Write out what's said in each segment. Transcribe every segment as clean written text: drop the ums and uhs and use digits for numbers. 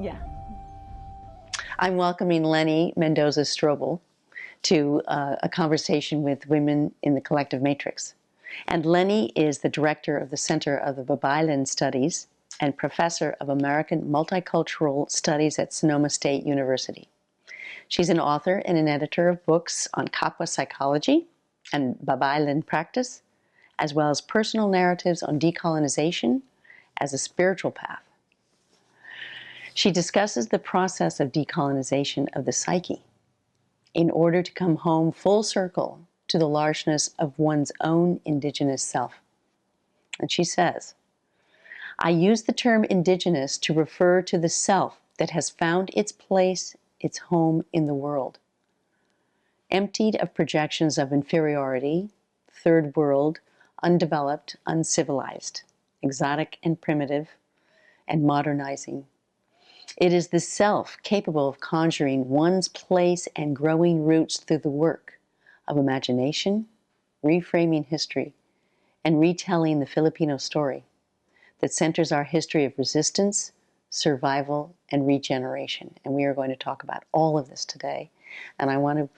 Yeah. I'm welcoming Leny Mendoza Strobel to a conversation with women in the collective matrix. And Leny is the director of the Center of the Babaylan Studies and professor of American Multicultural Studies at Sonoma State University. She's an author and an editor of books on Kapwa psychology and babaylan practice, as well as personal narratives on decolonization as a spiritual path. She discusses the process of decolonization of the psyche in order to come home full circle to the largeness of one's own indigenous self. And she says, I use the term indigenous to refer to the self that has found its place, its home in the world, emptied of projections of inferiority, third world, undeveloped, uncivilized, exotic and primitive, and modernizing. It is the self capable of conjuring one's place and growing roots through the work of imagination, reframing history, and retelling the Filipino story that centers our history of resistance, survival, and regeneration. And we are going to talk about all of this today. And I want to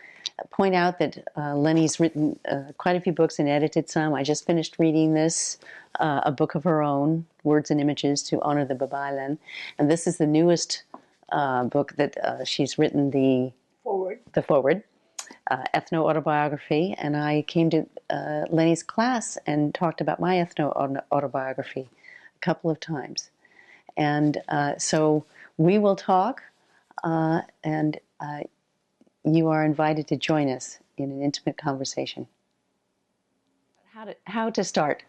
point out that Leny's written quite a few books and edited some. I just finished reading this, a book of her own, Words and Images to Honor the Babaylan. And this is the newest book that she's written, the forward, ethno-autobiography. And I came to Leny's class and talked about my ethno-autobiography a couple of times. And so we will talk, and you are invited to join us in an intimate conversation. How to start?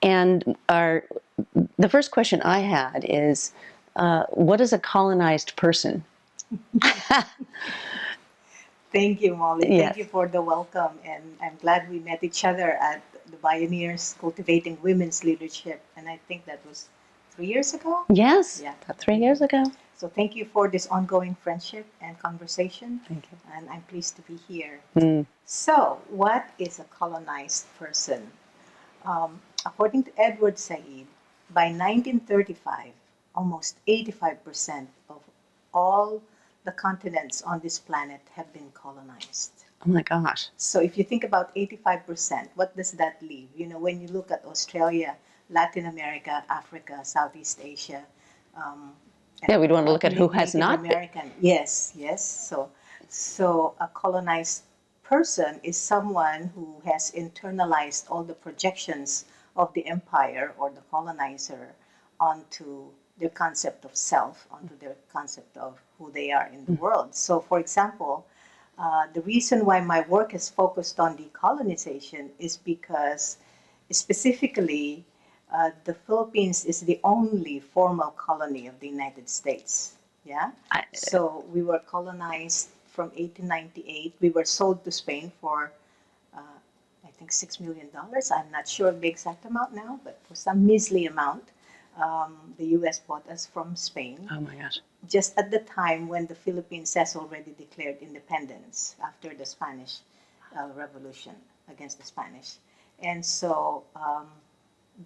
And the first question I had is, what is a colonized person? Thank you, Molly. Yes. Thank you for the welcome. And I'm glad we met each other at the Pioneers Cultivating Women's Leadership. And I think that was 3 years ago? Yes, Yeah. about 3 years ago. So thank you for this ongoing friendship and conversation. Thank you. And I'm pleased to be here. Mm. So, what is a colonized person? According to Edward Said, by 1935, almost 85% of all the continents on this planet have been colonized. Oh my gosh. So if you think about 85%, what does that leave? You know, when you look at Australia, Latin America, Africa, Southeast Asia. Yeah, we'd want to look at who has Native not been. American. Yes. So a colonized person is someone who has internalized all the projections of the empire or the colonizer onto their concept of self, onto their concept of who they are in the world. So, for example, the reason why my work is focused on decolonization is because specifically the Philippines is the only formal colony of the United States. Yeah. So we were colonized from 1898. We were sold to Spain for, I think, $6 million. I'm not sure the exact amount now, but for some measly amount, the U.S. bought us from Spain. Oh my gosh. Just at the time when the Philippines has already declared independence after the Spanish Revolution against the Spanish. And so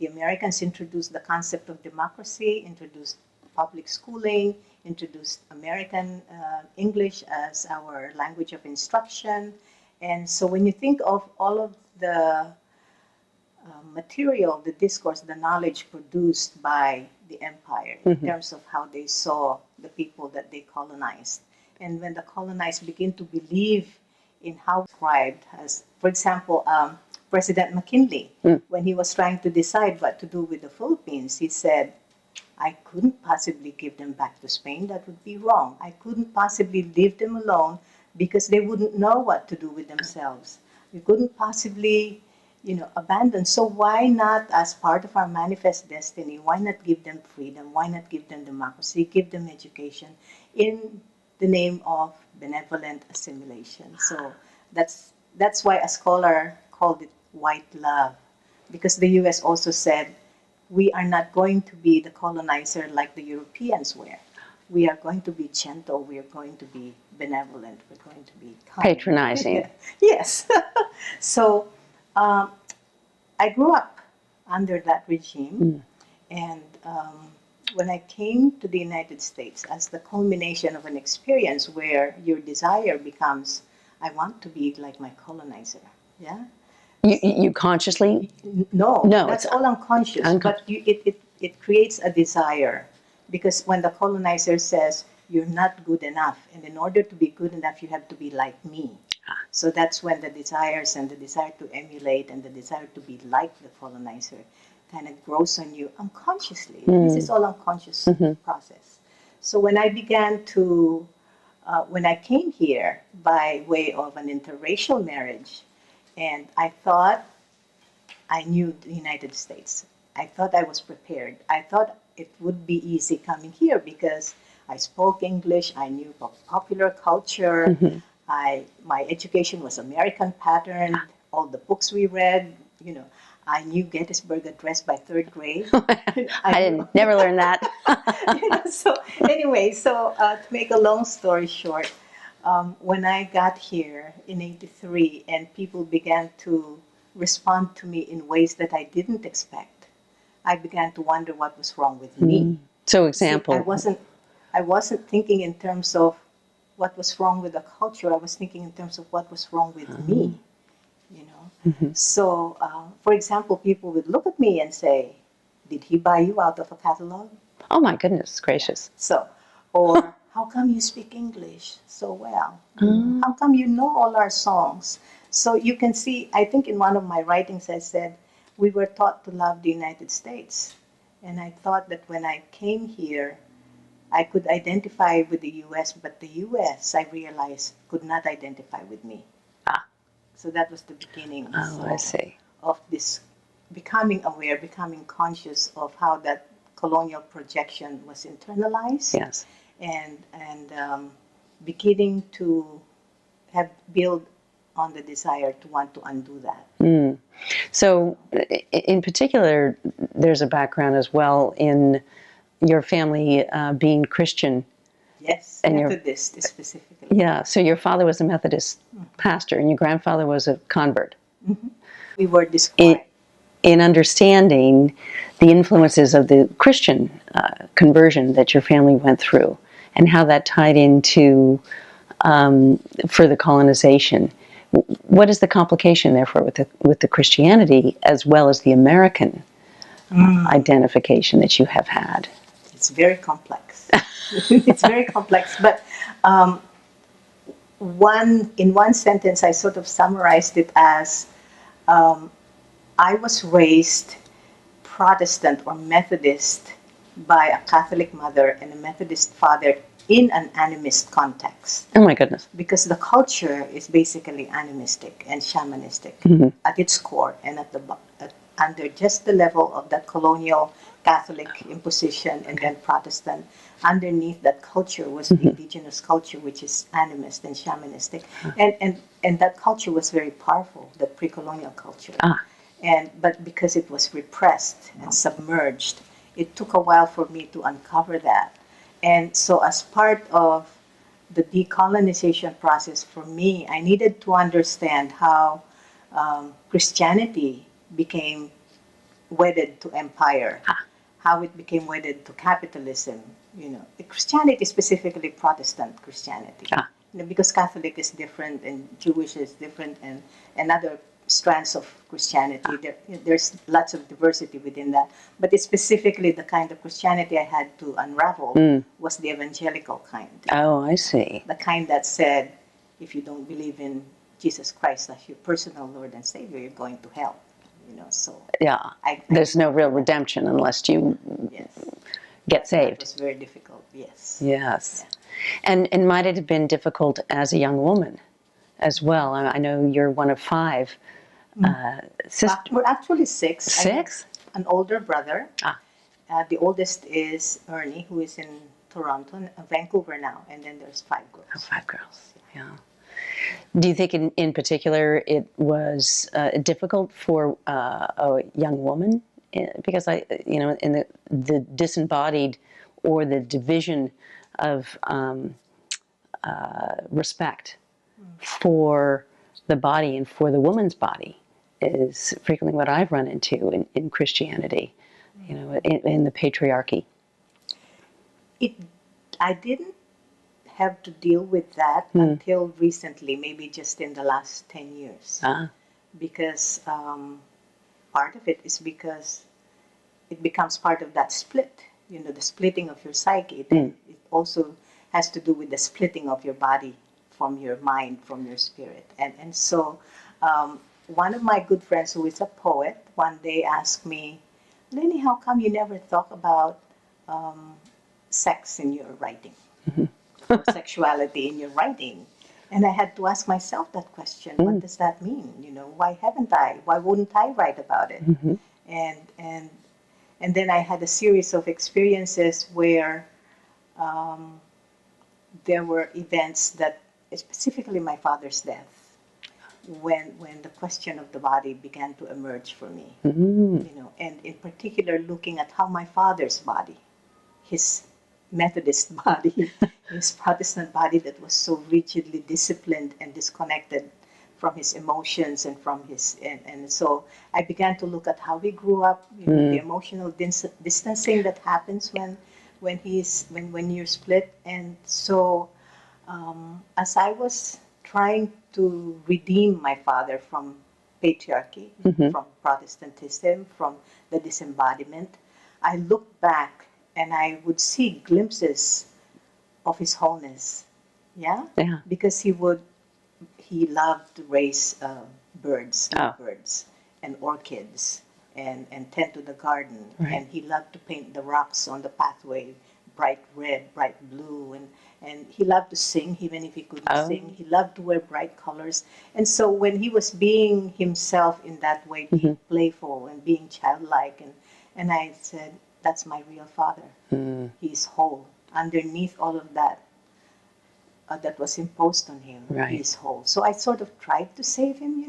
the Americans introduced the concept of democracy, introduced public schooling, introduced American English as our language of instruction. And so when you think of all of the material, the discourse, the knowledge produced by the empire in terms of how they saw the people that they colonized. And when the colonized begin to believe in how described as, for example, President McKinley, when he was trying to decide what to do with the Philippines, he said, I couldn't possibly give them back to Spain. That would be wrong. I couldn't possibly leave them alone because they wouldn't know what to do with themselves. We couldn't possibly, abandon. So why not, as part of our manifest destiny, why not give them freedom? Why not give them democracy? Give them education in the name of benevolent assimilation. So that's why a scholar called it white love, because the U.S. also said, we are not going to be the colonizer like the Europeans were. We are going to be gentle. We are going to be benevolent. We're going to be kind. Patronizing. Yes. So I grew up under that regime, and when I came to the United States as the culmination of an experience where your desire becomes, I want to be like my colonizer. Yeah. You consciously? No, No, that's it's all unconscious. But it creates a desire, because when the colonizer says you're not good enough, and in order to be good enough, you have to be like me. So that's when the desires and the desire to emulate and the desire to be like the colonizer kind of grows on you unconsciously. This is all unconscious process. So when I began to, when I came here by way of an interracial marriage, and I thought I knew the United States. I thought I was prepared. I thought it would be easy coming here because I spoke English, I knew popular culture, my education was American patterned, all the books we read, I knew Gettysburg Address by third grade. I didn't never learn that. So anyway, to make a long story short, when I got here in '83 and people began to respond to me in ways that I didn't expect, I began to wonder what was wrong with me. So, example. See, I wasn't thinking in terms of what was wrong with the culture. I was thinking in terms of what was wrong with me. So, for example, people would look at me and say, "Did he buy you out of a catalog?" Oh my goodness gracious! So, or how come you speak English so well? How come you know all our songs? So you can see, I think in one of my writings I said, we were taught to love the United States. And I thought that when I came here, I could identify with the U.S., but the U.S., I realized, could not identify with me. So that was the beginning I see. of this becoming aware, becoming conscious of how that colonial projection was internalized. Yes. And beginning to have built on the desire to want to undo that. So, in particular, there's a background as well in your family being Christian. Yes, and Methodist specifically. Yeah, so your father was a Methodist pastor and your grandfather was a convert. We were described. In understanding the influences of the Christian conversion that your family went through and how that tied into further colonization, what is the complication, therefore, with the Christianity as well as the American identification that you have had? It's very complex. It's very complex, but in one sentence, I sort of summarized it as I was raised Protestant or Methodist by a Catholic mother and a Methodist father in an animist context. Oh my goodness. Because the culture is basically animistic and shamanistic at its core, and under just the level of that colonial Catholic imposition and then Protestant, underneath that culture was the indigenous culture, which is animist and shamanistic. And that culture was very powerful, the pre-colonial culture. But because it was repressed and submerged, it took a while for me to uncover that. And so as part of the decolonization process for me, I needed to understand how Christianity became wedded to empire, how it became wedded to capitalism. Christianity, specifically Protestant Christianity, because Catholic is different and Jewish is different, and other strands of Christianity. There's lots of diversity within that, but it's specifically the kind of Christianity I had to unravel was the evangelical kind. Oh, I see. The kind that said, if you don't believe in Jesus Christ as your personal Lord and Savior, you're going to hell. So yeah, there's no real redemption unless you get saved. It was very difficult. Yes. Yes, yeah. And might it have been difficult as a young woman as well? I know you're one of 5 sisters. We're actually 6. 6? An older brother. The oldest is Ernie, who is in Toronto, Vancouver now, and then there's 5 girls. Oh, 5 girls. Yeah. Do you think in particular it was difficult for a young woman? Because in the disembodied or the division of respect for the body and for the woman's body is frequently what I've run into in Christianity, in the patriarchy. it, I didn't have to deal with that until recently, maybe just in the last 10 years. Because part of it is because it becomes part of that split, the splitting of your psyche. Then it also has to do with the splitting of your body from your mind, from your spirit. And so one of my good friends who is a poet one day asked me, Leny, how come you never talk about sex in your writing? Or sexuality in your writing? And I had to ask myself that question. What does that mean? Why haven't I? Why wouldn't I write about it? And then I had a series of experiences where there were events that, specifically my father's death, when the question of the body began to emerge for me. And in particular looking at how my father's body, his Methodist body, his Protestant body that was so rigidly disciplined and disconnected from his emotions and from his, and so I began to look at how he grew up, the emotional distancing that happens when you're split. And so as I was trying to redeem my father from patriarchy, from Protestantism, from the disembodiment, I looked back and I would see glimpses of his wholeness. Yeah? Because he loved to raise birds and orchids and tend to the garden. And he loved to paint the rocks on the pathway bright red, bright blue, and he loved to sing even if he couldn't sing. He loved to wear bright colors. And so when he was being himself in that way, being playful and being childlike, and I said, that's my real father. He's whole. Underneath all of that that was imposed on him, he's whole. So I sort of tried to save him,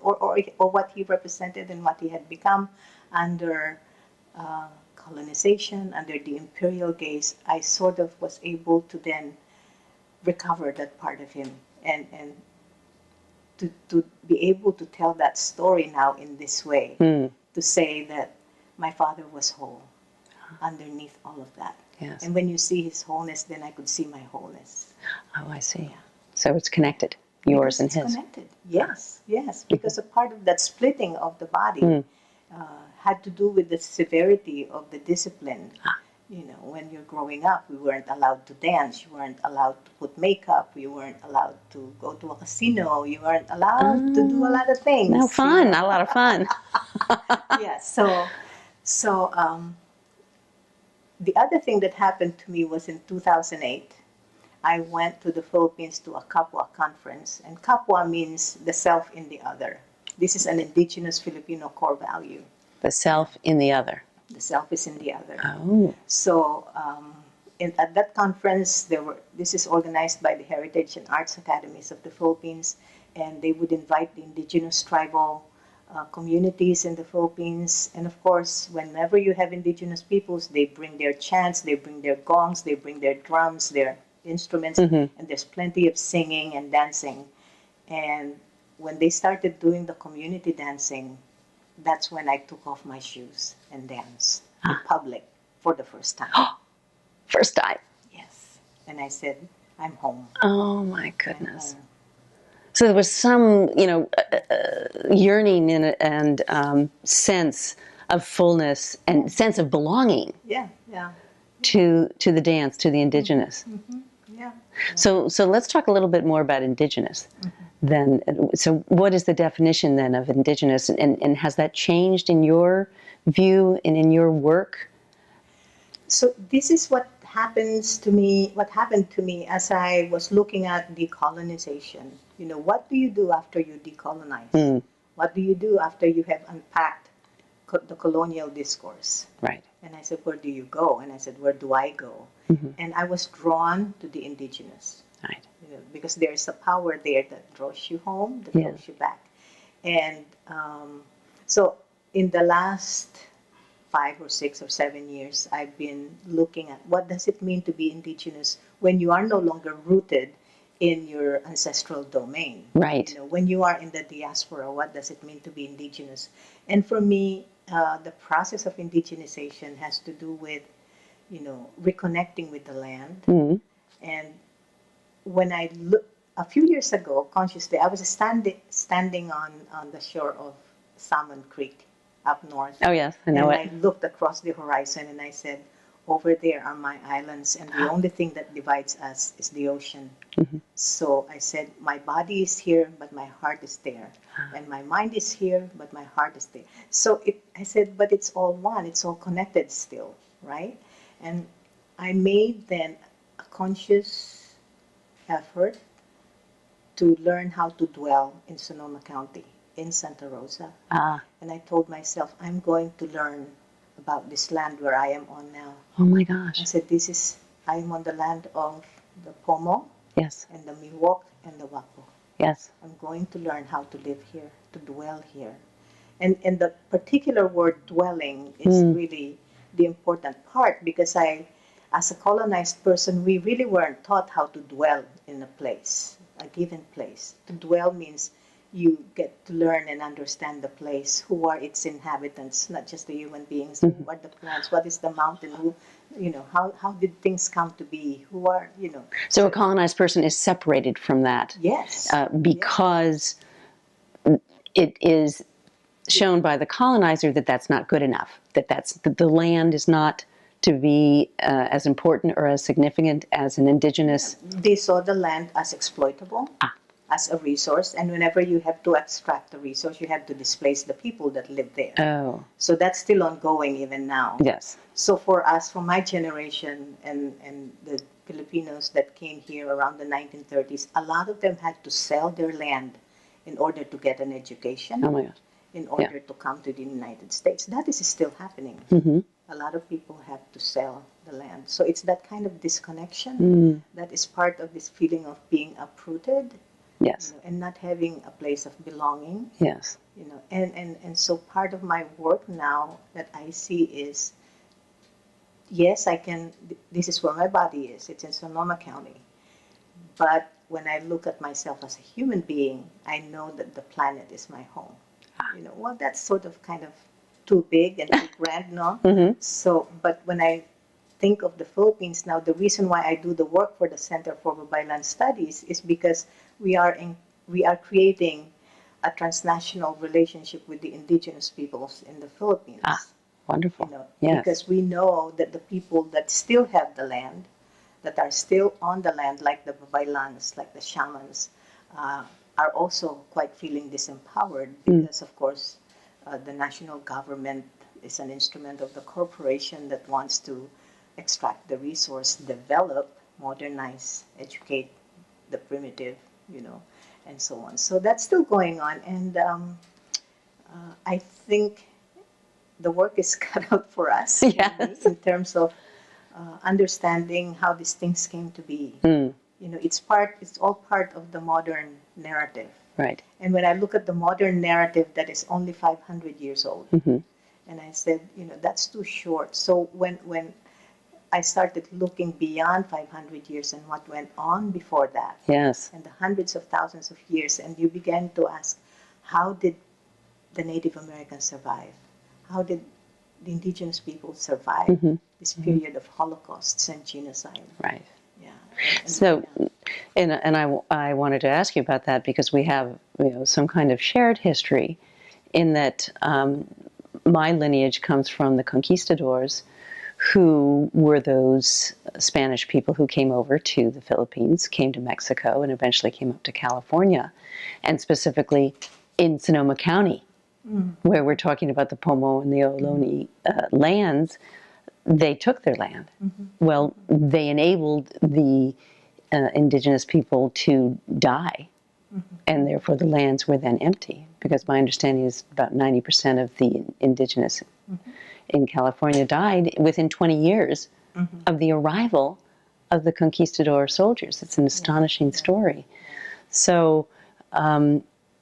or what he represented and what he had become under colonization, under the imperial gaze. I sort of was able to then recover that part of him and to be able to tell that story now in this way, to say that my father was whole underneath all of that. Yes. And when you see his wholeness, then I could see my wholeness. Oh, I see. So it's connected, yours and his. It's connected, yes, yes. Because a part of that splitting of the body had to do with the severity of the discipline. When you're growing up, we weren't allowed to dance, you weren't allowed to put makeup, you weren't allowed to go to a casino, you weren't allowed to do a lot of things. No fun, a lot of fun. So the other thing that happened to me was in 2008. I went to the Philippines to a Kapwa conference, and Kapwa means the self in the other. This is an indigenous Filipino core value. The self in the other. The self is in the other. Oh. So at that conference, this is organized by the Heritage and Arts Academies of the Philippines, and they would invite the indigenous tribal communities in the Philippines. And of course, whenever you have indigenous peoples, they bring their chants, they bring their gongs, they bring their drums, their instruments, and there's plenty of singing and dancing. And when they started doing the community dancing, that's when I took off my shoes and danced in public for the first time. First time? Yes. And I said, I'm home. Oh my goodness. So there was some, yearning and sense of fullness and sense of belonging. To the dance, to the indigenous. So let's talk a little bit more about indigenous. Then, so what is the definition then of indigenous, and has that changed in your view and in your work? So this is what happens to me. What happened to me as I was looking at decolonization. What do you do after you decolonize? What do you do after you have unpacked the colonial discourse? Right. And I said, where do you go? And I said, where do I go? And I was drawn to the indigenous. Right. Because there's a power there that draws you home, that draws you back. And so in the last 5 or 6 or 7 years, I've been looking at what does it mean to be indigenous when you are no longer rooted in your ancestral domain. Right. When you are in the diaspora, what does it mean to be indigenous? And for me, the process of indigenization has to do with reconnecting with the land. And when I look, a few years ago, consciously, I was standing on the shore of Salmon Creek up north. Oh, yes, I know it. And I looked across the horizon and I said, over there are my islands, and the only thing that divides us is the ocean. So I said, my body is here, but my heart is there. And my mind is here, but my heart is there. So I said, but it's all one. It's all connected still, right? And I made then a conscious effort to learn how to dwell in Sonoma County, in Santa Rosa. And I told myself, I'm going to learn about this land where I am on now. Oh my gosh. I said, I am on the land of the Pomo, yes, and the Miwok, and the Wapo. Yes. I'm going to learn how to live here, to dwell here. And the particular word dwelling is really the important part, because as a colonized person, we really weren't taught how to dwell in a place, a given place. To dwell means you get to learn and understand the place, who are its inhabitants, not just the human beings, who are the plants, what is the mountain, who, how did things come to be, who are, So a colonized person is separated from that. Yes. Because it is shown by the colonizer that that's not good enough, that the land is not to be as important or as significant as an indigenous. They saw the land as exploitable, as a resource, and whenever you have to extract the resource, you have to displace the people that live there. Oh. So that's still ongoing even now. Yes. So for us, for my generation and the Filipinos that came here around the 1930s, a lot of them had to sell their land in order to get an education. Oh my gosh. In order to come to the United States. That is still happening. A lot of people have to sell the land. So it's that kind of disconnection that is part of this feeling of being uprooted. Yes. And not having a place of belonging. Yes. And so part of my work now that I see is, yes, this is where my body is. It's in Sonoma County. But when I look at myself as a human being, I know that the planet is my home. Well, that's sort of kind of too big and too grand, no? So, but when I think of the Philippines now, the reason why I do the work for the Center for Babaylan Studies is because we are creating a transnational relationship with the indigenous peoples in the Philippines. Wonderful. Yes. Because we know that the people that still have the land, that are still on the land, like the babaylans, like the shamans, are also quite feeling disempowered because, of course, the national government is an instrument of the corporation that wants to extract the resource, develop, modernize, educate the primitive, and so on. So that's still going on, and I think the work is cut out for us yes. in terms of understanding how these things came to be. It's all part of the modern narrative. Right. And when I look at the modern narrative that is only 500 years old, and I said, that's too short. So when I started looking beyond 500 years and what went on before that, yes, and the hundreds of thousands of years, and you began to ask, how did the Native Americans survive? How did the indigenous people survive this period of holocausts and genocide? Right. Yeah. And I wanted to ask you about that because we have some kind of shared history in that my lineage comes from the conquistadors, who were those Spanish people who came over to the Philippines, came to Mexico, and eventually came up to California, and specifically in Sonoma County, where we're talking about the Pomo and the Ohlone lands. They took their land. Well, they enabled the indigenous people to die, and therefore the lands were then empty, because my understanding is about 90% of the indigenous in California died within 20 years of the arrival of the conquistador soldiers. It's an astonishing story. So,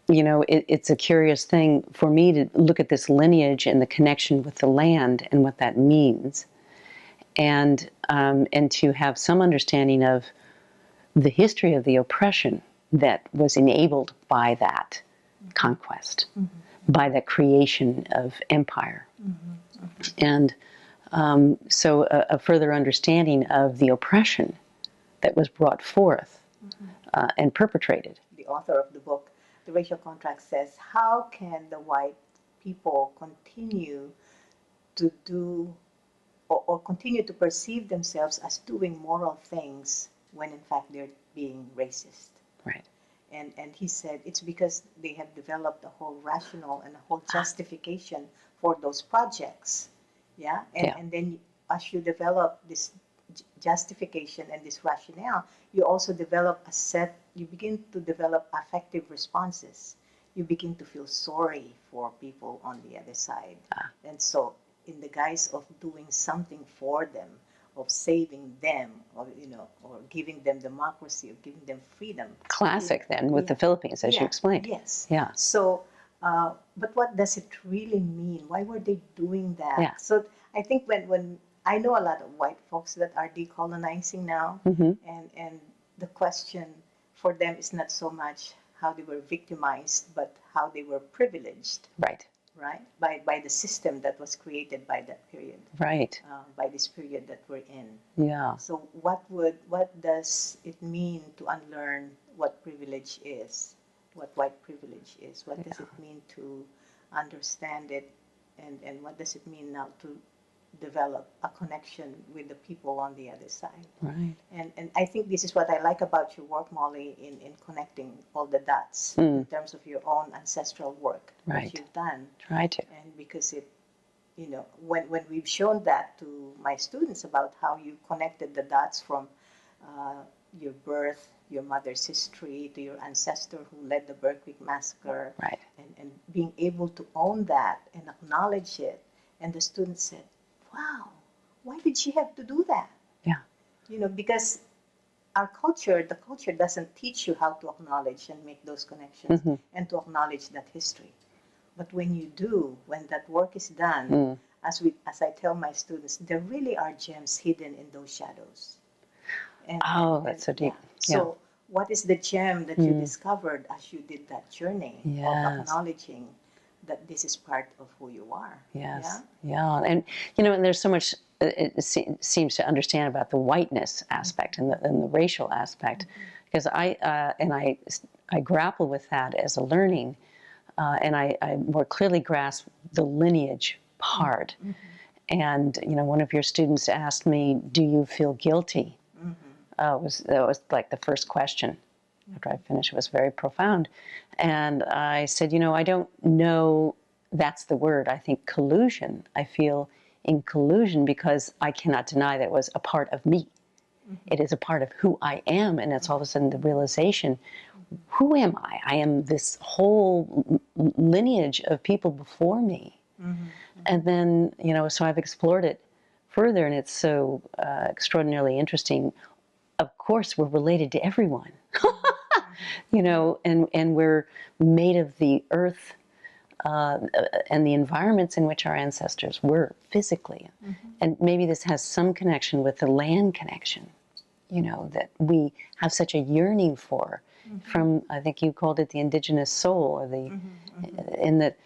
it's a curious thing for me to look at this lineage and the connection with the land and what that means, and to have some understanding of the history of the oppression that was enabled by that conquest, by that creation of empire. And So a further understanding of the oppression that was brought forth and perpetrated. The author of the book, The Racial Contract, says, how can the white people continue to do or continue to perceive themselves as doing moral things when in fact they're being racist? Right. And he said it's because they have developed a whole rational and a whole justification for those projects. Yeah? And then as you develop this justification and this rationale, you also develop you begin to develop affective responses. You begin to feel sorry for people on the other side. And so in the guise of doing something for them, of saving them, or or giving them democracy, or giving them freedom. Classic then with the Philippines, as you explained. Yes. Yeah. So, but what does it really mean? Why were they doing that? Yeah. So I think when I know a lot of white folks that are decolonizing now, and the question for them is not so much how they were victimized, but how they were privileged. Right. Right, by the system that was created by that period, right, by this period that we're in. Yeah. So what does it mean to unlearn what privilege is, what white privilege is? What does it mean to understand it, and what does it mean now to develop a connection with the people on the other side? Right. And I think this is what I like about your work, Molly, in connecting all the dots in terms of your own ancestral work that you've done. Try to. And because it, when we've shown that to my students about how you connected the dots from your birth, your mother's history, to your ancestor who led the Berwick massacre, right, and being able to own that and acknowledge it, and the students said, wow, why did she have to do that? Yeah. Because the culture doesn't teach you how to acknowledge and make those connections and to acknowledge that history. But when you do, when that work is done, as I tell my students, there really are gems hidden in those shadows. That's so deep. Yeah. So what is the gem that you discovered as you did that journey of acknowledging that this is part of who you are? Yes. Yeah. And, and there's so much it seems to understand about the whiteness aspect and the racial aspect, because I grapple with that as a learning, and I more clearly grasp the lineage part. And, one of your students asked me, do you feel guilty? That was like the first question after I finished. It was very profound. And I said, I don't know that's the word. I think collusion. I feel in collusion because I cannot deny that it was a part of me. It is a part of who I am. And it's all of a sudden the realization, who am I? I am this whole lineage of people before me. And then, so I've explored it further, and it's so extraordinarily interesting. Of course, we're related to everyone, and we're made of the earth and the environments in which our ancestors were physically. And maybe this has some connection with the land connection, that we have such a yearning for, from, I think you called it the indigenous soul, or in that,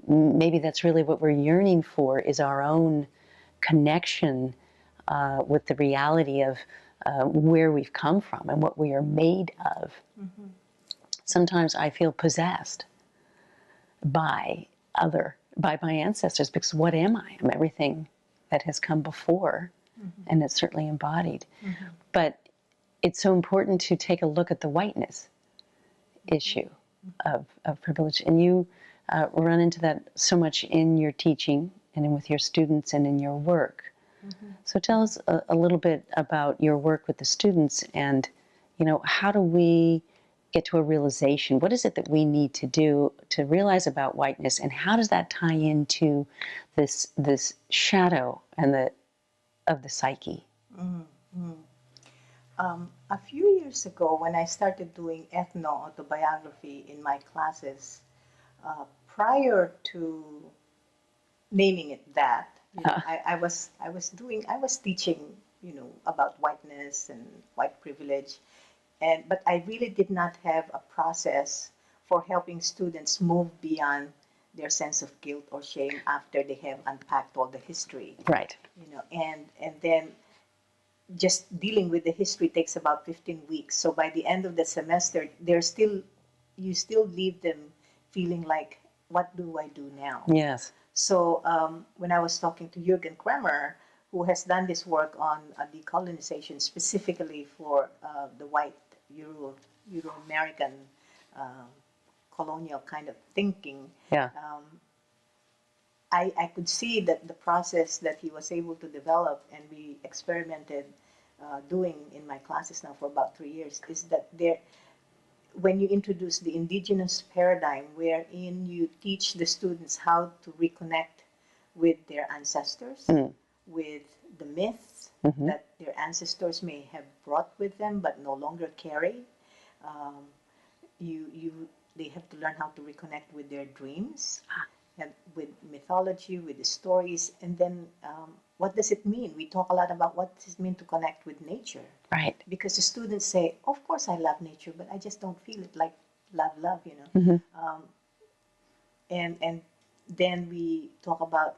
maybe that's really what we're yearning for, is our own connection with the reality of where we've come from and what we are made of. Sometimes I feel possessed by my ancestors, because what am I? I'm everything that has come before, and it's certainly embodied. But it's so important to take a look at the whiteness issue of privilege. And you run into that so much in your teaching and with your students and in your work. So tell us a little bit about your work with the students, and, how do we get to a realization? What is it that we need to do to realize about whiteness, and how does that tie into this shadow and of the psyche? A few years ago, when I started doing ethno-autobiography in my classes, prior to naming it that, I was teaching, about whiteness and white privilege, but I really did not have a process for helping students move beyond their sense of guilt or shame after they have unpacked all the history. Right. And then just dealing with the history takes about 15 weeks. So by the end of the semester, you still leave them feeling like, what do I do now? Yes. So when I was talking to Jürgen Kremer, who has done this work on decolonization specifically for the white Euro-American colonial kind of thinking, Yeah. I could see that the process that he was able to develop and we experimented doing in my classes now for about 3 years is that when you introduce the indigenous paradigm wherein you teach the students how to reconnect with their ancestors, with the myths that their ancestors may have brought with them but no longer carry, they have to learn how to reconnect with their dreams, and with mythology, with the stories, and then what does it mean? We talk a lot about what does it mean to connect with nature. Right. Because the students say, of course I love nature, but I just don't feel it like love, and then we talk about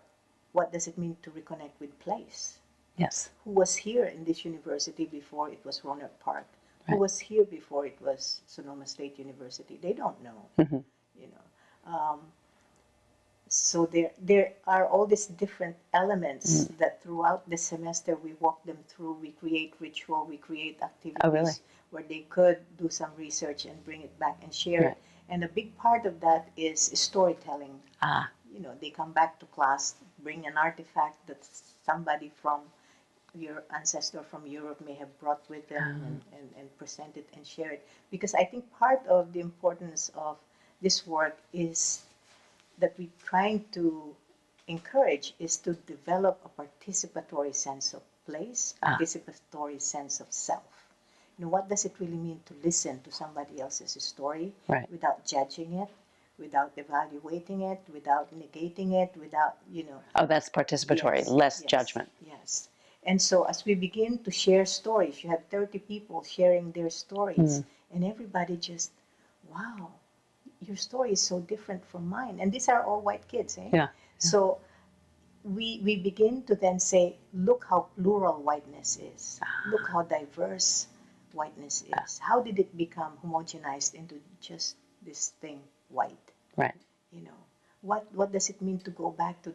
what does it mean to reconnect with place. Yes. Who was here in this university before it was Roanoke Park? Right. Who was here before it was Sonoma State University? They don't know, So there are all these different elements that throughout the semester we walk them through. We create ritual, we create activities where they could do some research and bring it back and share it. And a big part of that is storytelling. They come back to class, bring an artifact that somebody from your ancestor from Europe may have brought with them and present it and share it. Because I think part of the importance of this work is that we're trying to encourage is to develop a participatory sense of place, participatory sense of self. What does it really mean to listen to somebody else's story without judging it, without evaluating it, without negating it, without, Oh, that's participatory, less judgment. Yes. And so as we begin to share stories, you have 30 people sharing their stories, and everybody just, wow, your story is so different from mine. And these are all white kids, eh? Yeah. So we begin to then say, look how plural whiteness is. Look how diverse whiteness is. How did it become homogenized into just this thing, white? Right. What does it mean to go back to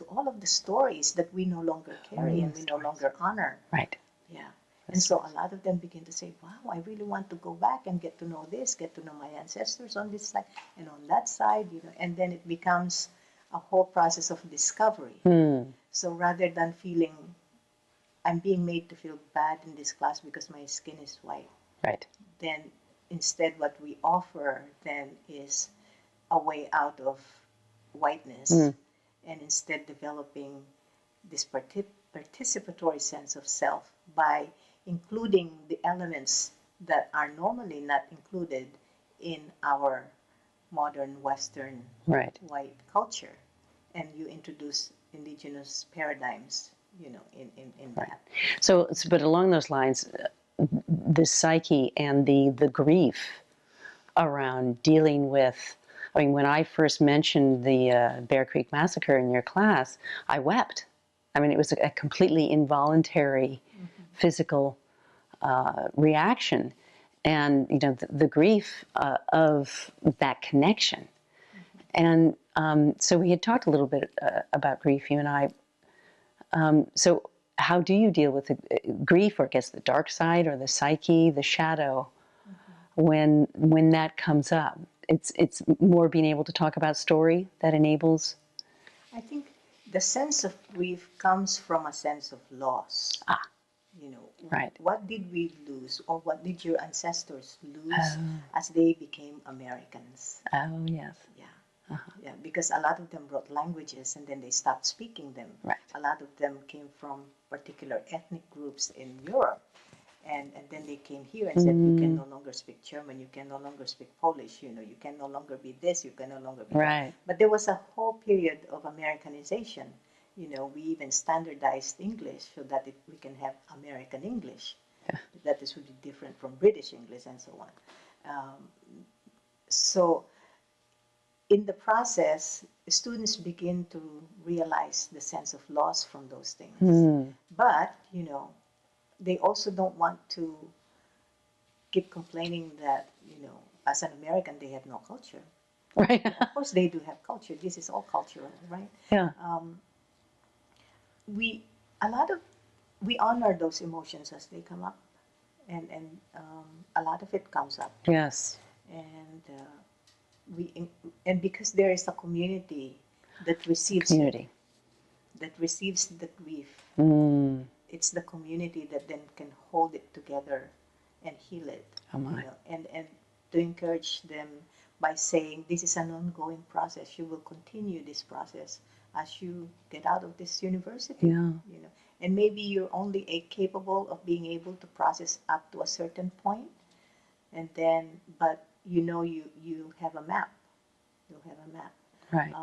all of the stories that we no longer carry and we no longer honor? Right. Yeah. And so a lot of them begin to say, wow, I really want to go back and get to know this, get to know my ancestors on this side and on that side, and then it becomes a whole process of discovery. So rather than feeling, I'm being made to feel bad in this class because my skin is white, then instead what we offer then is a way out of whiteness, and instead developing this participatory sense of self by including the elements that are normally not included in our modern Western white culture. And you introduce indigenous paradigms, in that. So, but along those lines, the psyche and the grief around dealing with, when I first mentioned the Bear Creek Massacre in your class, I wept. It was a completely involuntary physical reaction, and the grief of that connection. And so we had talked a little bit about grief, you and I. So how do you deal with the grief, or I guess the dark side, or the psyche, the shadow, when that comes up? It's more being able to talk about story that enables. I think the sense of grief comes from a sense of loss. What did we lose, or what did your ancestors lose as they became Americans? Oh, yes. Yeah. Yeah, because a lot of them wrote languages and then they stopped speaking them. Right. A lot of them came from particular ethnic groups in Europe, and then they came here and said, you can no longer speak German, you can no longer speak Polish, you can no longer be this, you can no longer be that. But there was a whole period of Americanization. We even standardized English so that we can have American English. That is really different from British English and so on. So in the process, students begin to realize the sense of loss from those things. But, they also don't want to keep complaining that, as an American, they have no culture. Right. Of course, they do have culture. This is all cultural, right? Yeah. We a lot of we honor those emotions as they come up, and a lot of it comes up, Yes. and and because there is a community that receives Community. that receives the grief, it's the community that then can hold it together and heal it. Oh my. And to encourage them by saying this is an ongoing process. You will continue this process as you get out of this university. Yeah. And maybe you're only capable of being able to process up to a certain point, and then, but you have a map. You have a map. Right.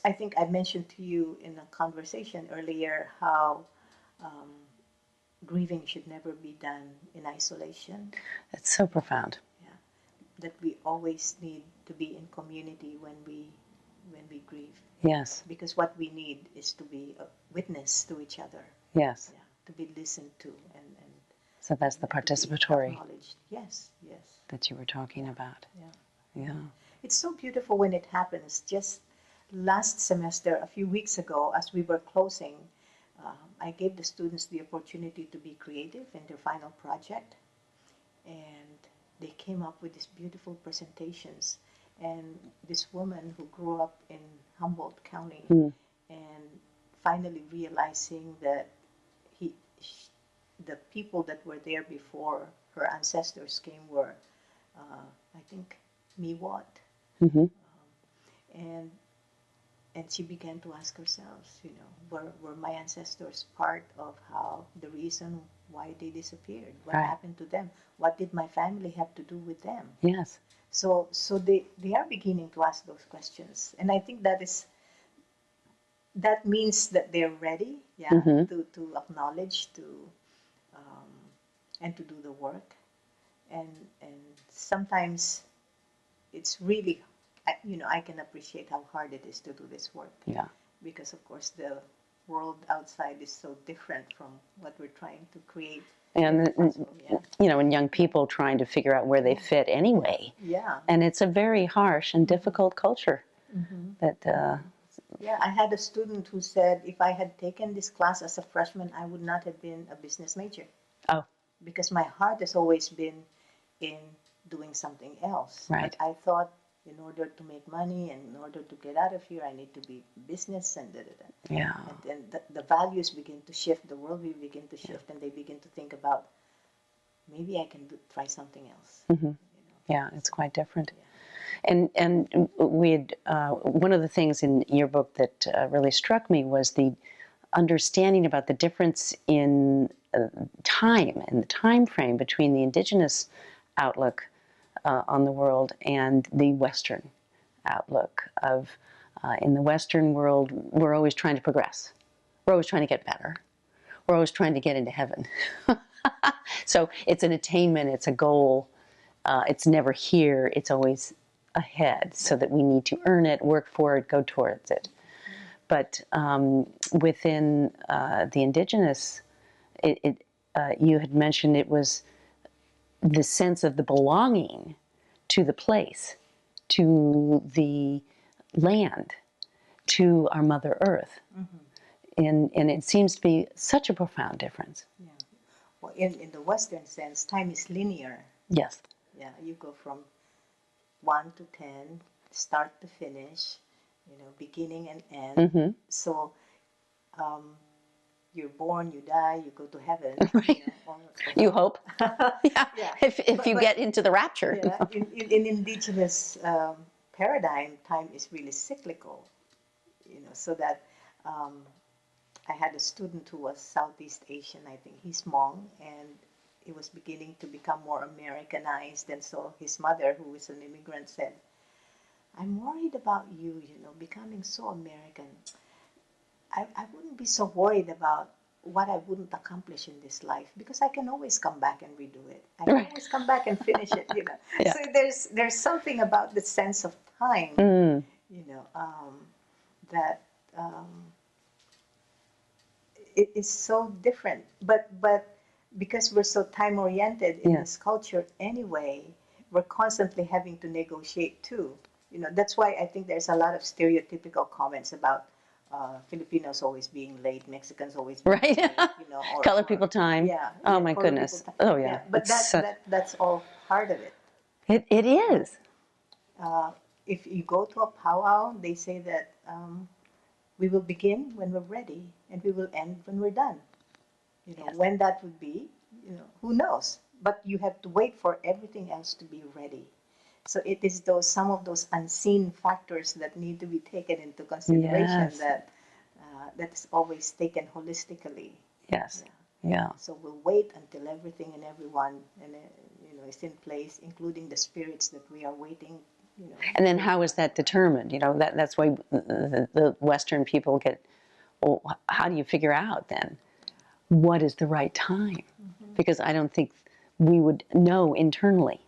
I think I mentioned to you in a conversation earlier how grieving should never be done in isolation. It's so profound. Yeah, that we always need to be in community when we grieve. Yes. Because what we need is to be a witness to each other. Yes. Yeah, to be listened to and so that's the participatory. Acknowledged. Yes. That you were talking about. Yeah. Yeah. It's so beautiful when it happens. Just last semester, a few weeks ago, as we were closing, I gave the students the opportunity to be creative in their final project, and they came up with these beautiful presentations. And this woman who grew up in Humboldt County and finally realizing that the people that were there before her ancestors came were, I think, Miwot. And she began to ask herself, were my ancestors part of the reason why they disappeared? What happened to them? What did my family have to do with them? Yes. So they are beginning to ask those questions, and I think that means that they're ready, to acknowledge, and to do the work, and sometimes it's really, I can appreciate how hard it is to do this work. Yeah. Because of course the world outside is so different from what we're trying to create. And and young people trying to figure out where they fit anyway. Yeah. And it's a very harsh and difficult culture. That. Yeah, I had a student who said if I had taken this class as a freshman, I would not have been a business major. Oh. Because my heart has always been in doing something else. Right. But I thought in order to make money and in order to get out of here, I need to be business and da-da-da. Yeah. And then the values begin to shift, the worldview begin to shift, and they begin to think about maybe I can try something else. Yeah, it's quite different. Yeah. And we'd one of the things in your book that really struck me was the understanding about the difference in time and the time frame between the indigenous outlook on the world and the Western outlook of, in the Western world, we're always trying to progress. We're always trying to get better. We're always trying to get into heaven. So it's an attainment, it's a goal. It's never here, it's always ahead, so that we need to earn it, work for it, go towards it. But within the indigenous, you had mentioned it was the sense of the belonging to the place, to the land, to our Mother Earth. And it seems to be such a profound difference. Yeah. Well, in the Western sense, time is linear. Yes. Yeah, you go from 1 to 10, start to finish, beginning and end. So you're born, you die, you go to heaven. Right. You hope. Yeah. If you get into the rapture. Yeah. In indigenous paradigm, time is really cyclical. So that I had a student who was Southeast Asian, I think he's Hmong, and he was beginning to become more Americanized, and so his mother, who is an immigrant, said, I'm worried about you, becoming so American. I wouldn't be so worried about what I wouldn't accomplish in this life, because I can always come back and redo it. I can always come back and finish it, Yeah. So there's something about the sense of time, Mm. that it is so different. But because we're so time oriented in this culture anyway, we're constantly having to negotiate too. That's why I think there's a lot of stereotypical comments about Filipinos always being late, Mexicans always being Right. late, Colored people time. yeah. Oh Yeah, my colored goodness. people time. Oh yeah. But that's all part of it. It is. If you go to a powwow, they say that we will begin when we're ready and we will end when we're done. When that would be, who knows? But you have to wait for everything else to be ready. So it is some of those unseen factors that need to be taken into consideration, Yes. that is always taken holistically. Yes. Yeah. So we'll wait until everything and everyone is in place, including the spirits that we are waiting. And then how is that determined? That's why the Western people get, well, how do you figure out then what is the right time? Mm-hmm. Because I don't think we would know internally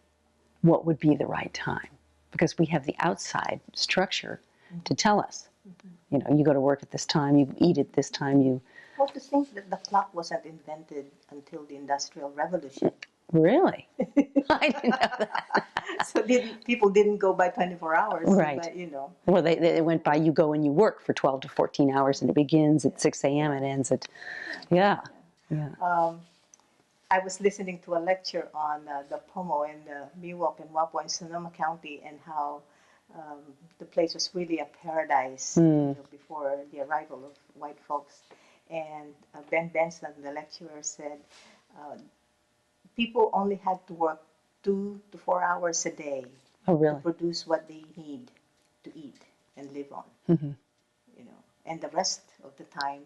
what would be the right time, because we have the outside structure to tell us. You go to work at this time, you eat at this time, Well, to think that the clock wasn't invented until the Industrial Revolution. Really? I didn't know that. So people didn't go by 24 hours. Right. But, Well, they went by, you go and you work for 12 to 14 hours, and it begins at 6 a.m. and ends at, yeah. I was listening to a lecture on the Pomo and the Miwok and Wapwa in Sonoma County, and how the place was really a paradise before the arrival of white folks. And Ben Benson, the lecturer, said people only had to work 2 to 4 hours a day to produce what they need to eat and live on. And the rest of the time,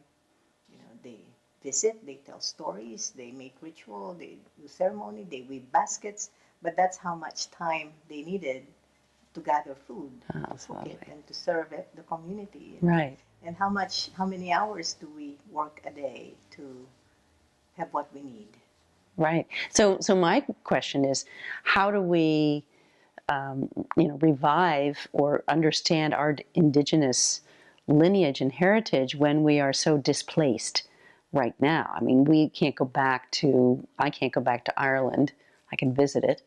they visit, they tell stories, they make ritual, they do ceremony, they weave baskets. But that's how much time they needed to gather food, to cook it, and to serve it the community. Right. And how many hours do we work a day to have what we need? Right. So my question is, how do we, revive or understand our indigenous lineage and heritage when we are so displaced right now? I mean, I can't go back to Ireland. I can visit it,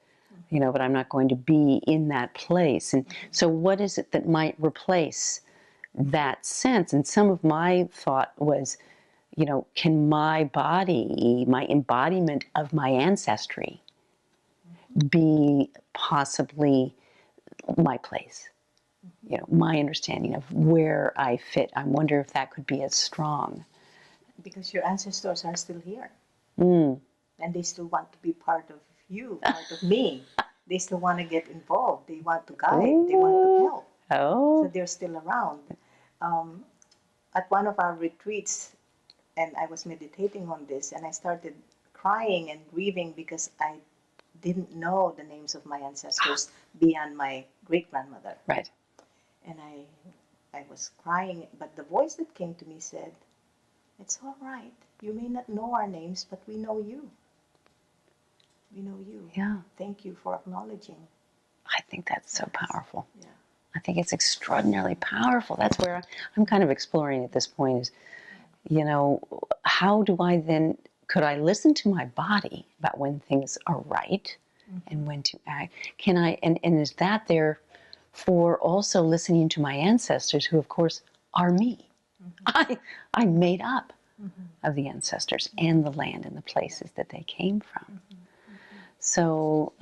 but I'm not going to be in that place. And so what is it that might replace that sense? And some of my thought was, can my body, my embodiment of my ancestry, be possibly my place? My understanding of where I fit. I wonder if that could be as strong. Because your ancestors are still here. Mm. And they still want to be part of you, part of me. They still want to get involved. They want to guide. Ooh. They want to help. Oh. So they're still around. At one of our retreats, and I was meditating on this, and I started crying and grieving because I didn't know the names of my ancestors beyond my great-grandmother. Right. And I was crying, but the voice that came to me said, "It's all right. You may not know our names, but we know you. We know you. Yeah. Thank you for acknowledging." I think that's so powerful. Yeah. I think it's extraordinarily powerful. That's where I'm kind of exploring at this point is, how do I then, could I listen to my body about when things are right and when to act? Can I, and is that there for also listening to my ancestors who, of course, are me? I'm made up of the ancestors and the land and the places that they came from. So,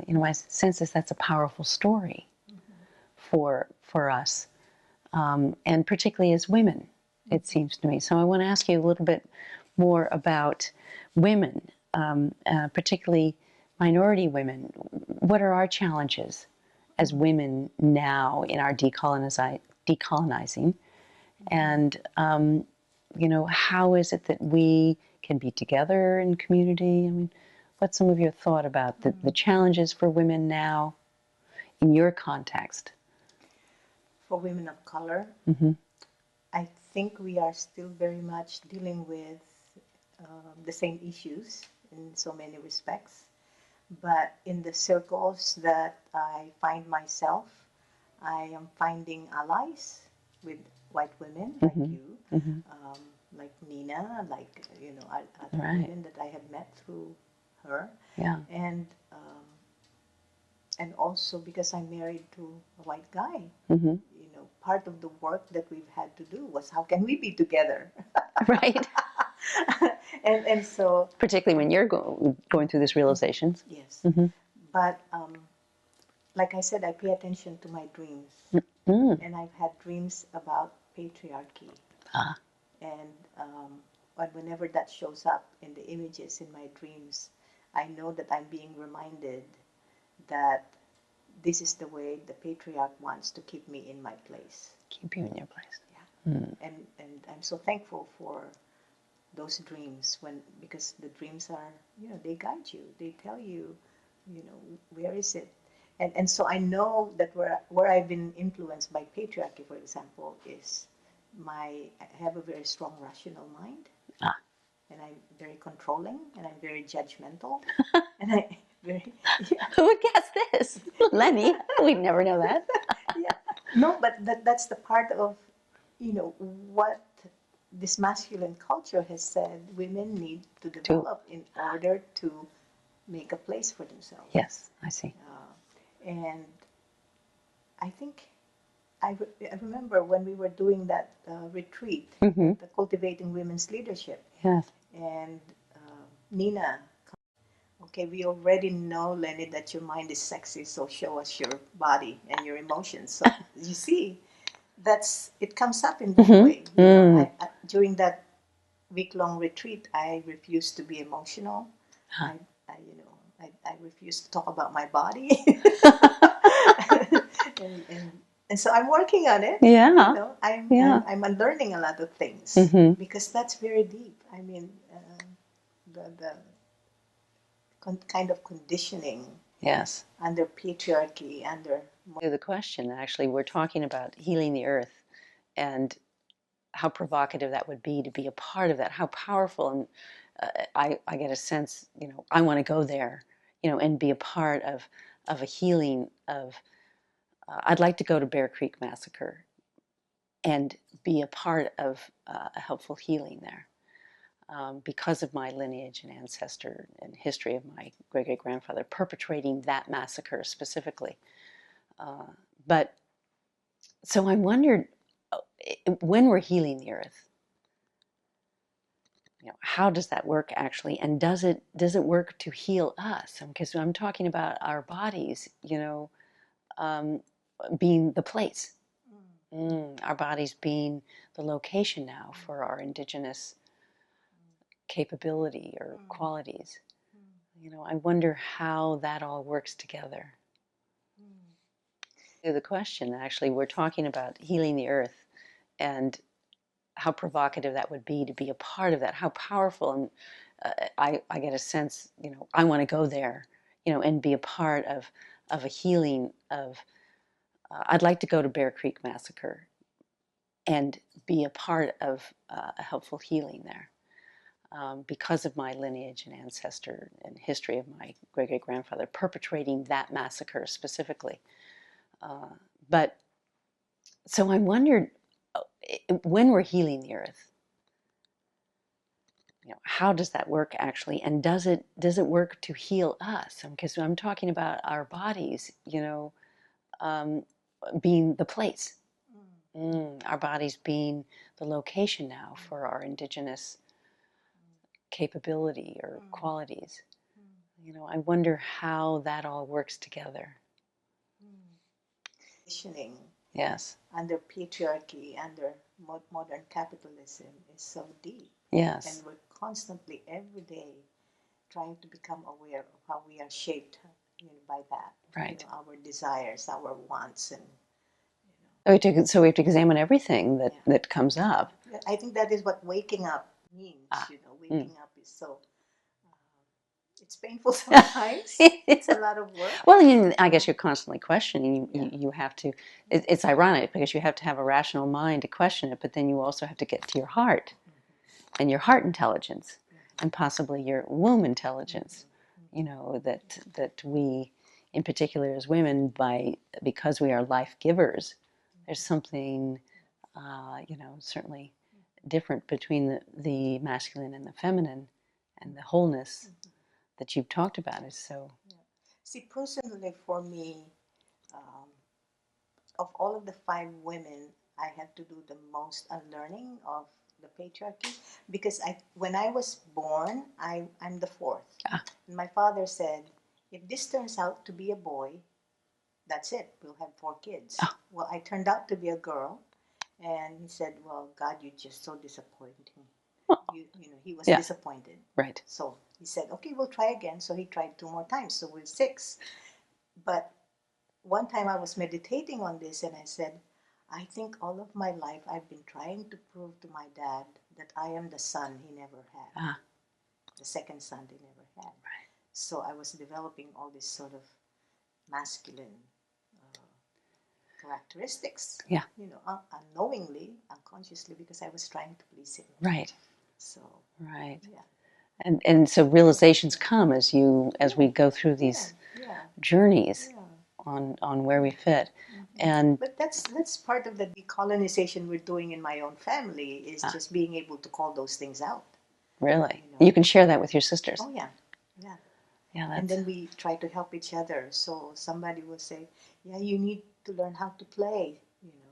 my sense is that's a powerful story for us, and particularly as women, it seems to me. So I want to ask you a little bit more about women, particularly minority women. What are our challenges as women now in our decolonizing? And, how is it that we can be together in community? I mean, what's some of your thought about the challenges for women now in your context? For women of color, I think we are still very much dealing with the same issues in so many respects. But in the circles that I find myself, I am finding allies with white women like you, like Nina, like other women that I have met through her, and also because I'm married to a white guy. Part of the work that we've had to do was how can we be together, Right. and so Particularly when you're going through this realizations. yes, but like I said, I pay attention to my dreams, and I've had dreams about patriarchy, and but whenever that shows up in the images in my dreams, I know that I'm being reminded that this is the way the patriarch wants to keep me in my place. Keep you in your place. Yeah. And I'm so thankful for those dreams because the dreams are, they guide you. They tell you, where is it? And so I know that where I've been influenced by patriarchy, for example, is I have a very strong rational mind. And I'm very controlling, and I'm very judgmental, and I very. Yeah. Who would guess this? Leny. We'd never know that. Yeah. No, but that's the part of, what this masculine culture has said women need to develop in order to make a place for themselves. Yes, I see. And I think I remember when we were doing that retreat, the Cultivating Women's Leadership. Yes. And Nina, okay, we already know, Leny, that your mind is sexy, so show us your body and your emotions. So you see, it comes up in that way. During that week-long retreat, I refused to be emotional. I refused to talk about my body. And so I'm working on it. Yeah. I'm unlearning a lot of things because that's very deep. I mean, the kind of conditioning. Yes. Under patriarchy, under. The question, actually, we're talking about healing the earth and how provocative that would be to be a part of that, how powerful. And I get a sense, I want to go there, and be a part of a healing of, I'd like to go to Bear Creek Massacre and be a part of a helpful healing there. Because of my lineage and ancestor and history of my great-great-grandfather perpetrating that massacre specifically. But so I wondered, when we're healing the earth, how does that work actually? And does it work to heal us? Because I'm talking about our bodies, being the place. Our bodies being the location now for our indigenous capability or qualities. I wonder how that all works together. The question, actually, we're talking about healing the earth and how provocative that would be to be a part of that, how powerful. And I get a sense, I want to go there, and be a part of a healing of, I'd like to go to Bear Creek Massacre and be a part of a helpful healing there. Because of my lineage and ancestor and history of my great-great-grandfather perpetrating that massacre specifically. But so I wondered, when we're healing the earth, how does that work actually? And does it work to heal us? Because I'm talking about our bodies, being the place. Our bodies being the location now for our indigenous capability or qualities. I wonder how that all works together. Conditioning. Yes. Under patriarchy, under modern capitalism is so deep. Yes. And we're constantly, every day, trying to become aware of how we are shaped by that. Right. Our desires, our wants, and. So we have to examine everything that comes up. I think that is what waking up means. Waking up is so. It's painful sometimes. It's a lot of work. Well, I guess you're constantly questioning. You have to. It's ironic because you have to have a rational mind to question it, but then you also have to get to your heart, and your heart intelligence, and possibly your womb intelligence. That we, in particular as women, because we are life givers, there's something, certainly different between the masculine and the feminine, and the wholeness that you've talked about is so. Yeah. See, personally, for me, um, of all of the 5 women, I had to do the most unlearning of the patriarchy because when I was born, I'm the fourth. Ah. And my father said, if this turns out to be a boy, that's it. We'll have 4 kids. Ah. Well, I turned out to be a girl, and he said, well, God, you're just so disappointing. Oh. He was Yeah. disappointed. Right. So he said, okay, we'll try again. So he tried 2 more times. So we're 6. But one time I was meditating on this and I said, I think all of my life I've been trying to prove to my dad that I am the son he never had. Ah. The second son they never had. Right. So I was developing all this sort of masculine characteristics. Yeah. Unknowingly, unconsciously, because I was trying to please him. Right. So. Right. Yeah. And so realizations come as we go through these journeys on where we fit. And but that's part of the decolonization we're doing in my own family is just being able to call those things out. Really, you can share that with your sisters. Oh yeah. Yeah, and then we try to help each other. So somebody will say, yeah, you need to learn how to play.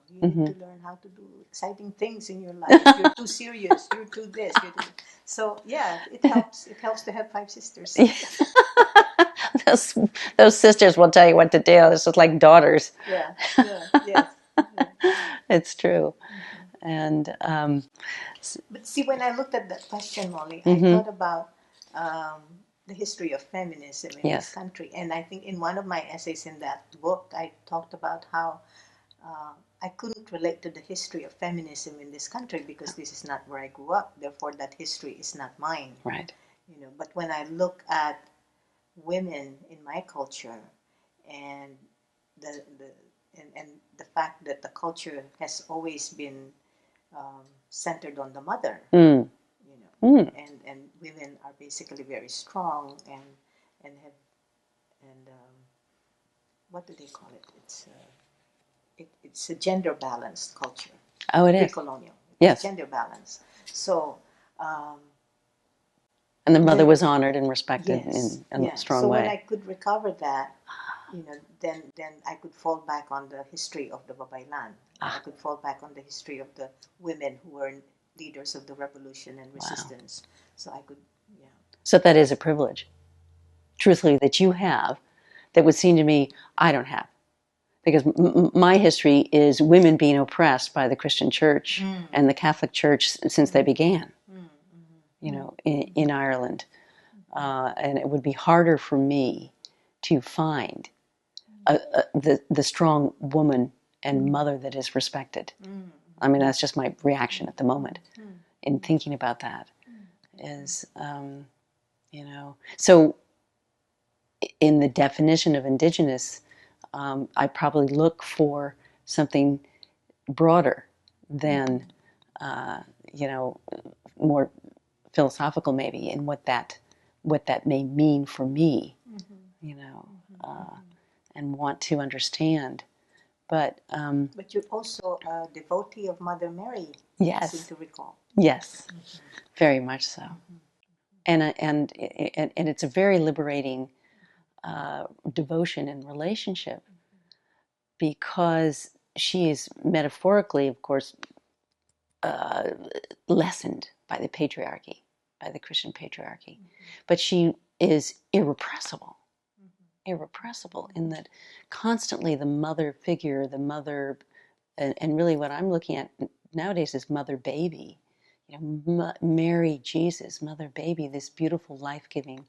You need to learn how to do exciting things in your life. You're too serious. You're too this. You're too... So yeah, it helps. It helps to have 5 sisters. those sisters will tell you what to do. This is like daughters. Yes. It's true. And but see, when I looked at that question, Molly, I thought about the history of feminism in this country. And I think in one of my essays in that book, I talked about how I couldn't relate to the history of feminism in this country because this is not where I grew up. Therefore, that history is not mine. Right. But when I look at women in my culture and the fact that the culture has always been centered on the mother, and women are basically very strong and what do they call it? It's a gender balanced culture. Oh, it is. Pre-colonial. Yes. Gender balance. So. And the mother was honored and respected in a strong so way. So when I could recover that, then I could fall back on the history of the babaylan. I could fall back on the history of the women who were leaders of the revolution and resistance. Wow. So I could, So that is a privilege, truthfully, that you have, that would seem to me I don't have. Because my history is women being oppressed by the Christian church and the Catholic church since they began, in Ireland. And it would be harder for me to find the strong woman and mother that is respected. I mean, that's just my reaction at the moment in thinking about that. Is, So in the definition of indigenous, I probably look for something broader than, more philosophical maybe, in what that may mean for me, and want to understand. But you're also a devotee of Mother Mary. Yes, I seem to recall. Yes, very much so. And it's a very liberating devotion and relationship, because she is metaphorically, of course, lessened by the patriarchy, by the Christian patriarchy. But she is irrepressible in that constantly the mother figure, the mother, and really what I'm looking at nowadays is mother baby. Mary, Jesus, mother baby, this beautiful life-giving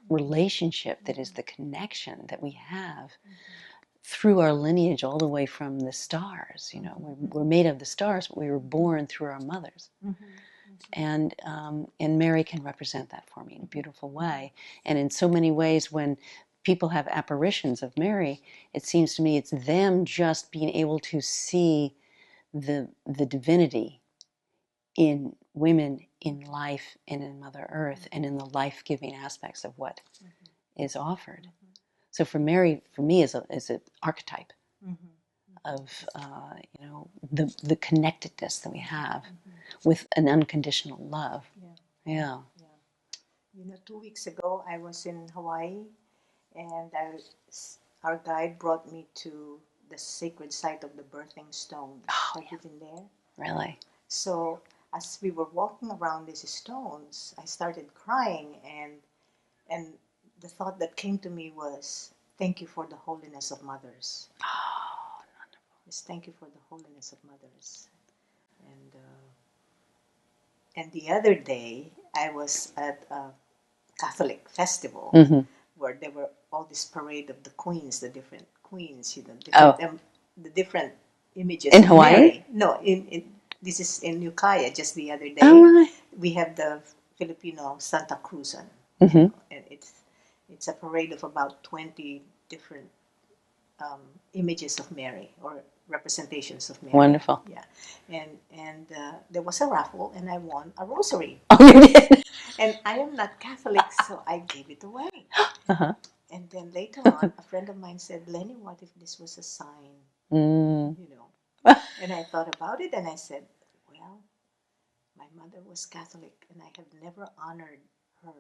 relationship that is the connection that we have through our lineage all the way from the stars. We're made of the stars, but we were born through our mothers. And Mary can represent that for me in a beautiful way. And in so many ways, when people have apparitions of Mary, it seems to me it's them just being able to see the divinity in women, in life, and in Mother Earth, and in the life-giving aspects of what is offered. So for Mary, for me, is an archetype Mm-hmm. of the connectedness that we have with an unconditional love. Yeah. Yeah. Yeah. 2 weeks ago, I was in Hawaii, and our guide brought me to the sacred site of the birthing stones. Oh, Have you been there? Really? So as we were walking around these stones, I started crying, and the thought that came to me was, "Thank you for the holiness of mothers." Oh, Yes, thank you for the holiness of mothers. And the other day, I was at a Catholic festival mm-hmm. where there were all this parade of the queens, the different queens, Oh. the different images In of Hawaii? Mary. No, this is in Ukiah. Just the other day, Oh, right. we have the Filipino Santa Cruzan, Mm-hmm. and it's a parade of about 20 different images of Mary, or representations of Mary. Wonderful. Yeah, and there was a raffle, and I won a rosary. Oh, you did? And I am not Catholic, so I gave it away. Uh-huh. And then later on, a friend of mine said, "Leny, what if this was a sign?" Mm. And I thought about it, and I said, "Well, my mother was Catholic, and I have never honored her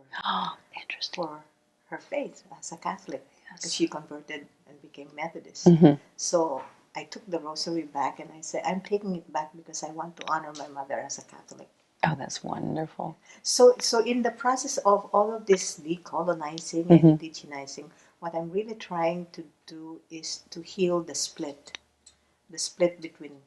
Interesting. for her faith as a Catholic, because she converted and became Methodist." Mm-hmm. So I took the rosary back, and I said, "I'm taking it back because I want to honor my mother as a Catholic." Oh, that's wonderful. So in the process of all of this decolonizing and indigenizing, what I'm really trying to do is to heal the split between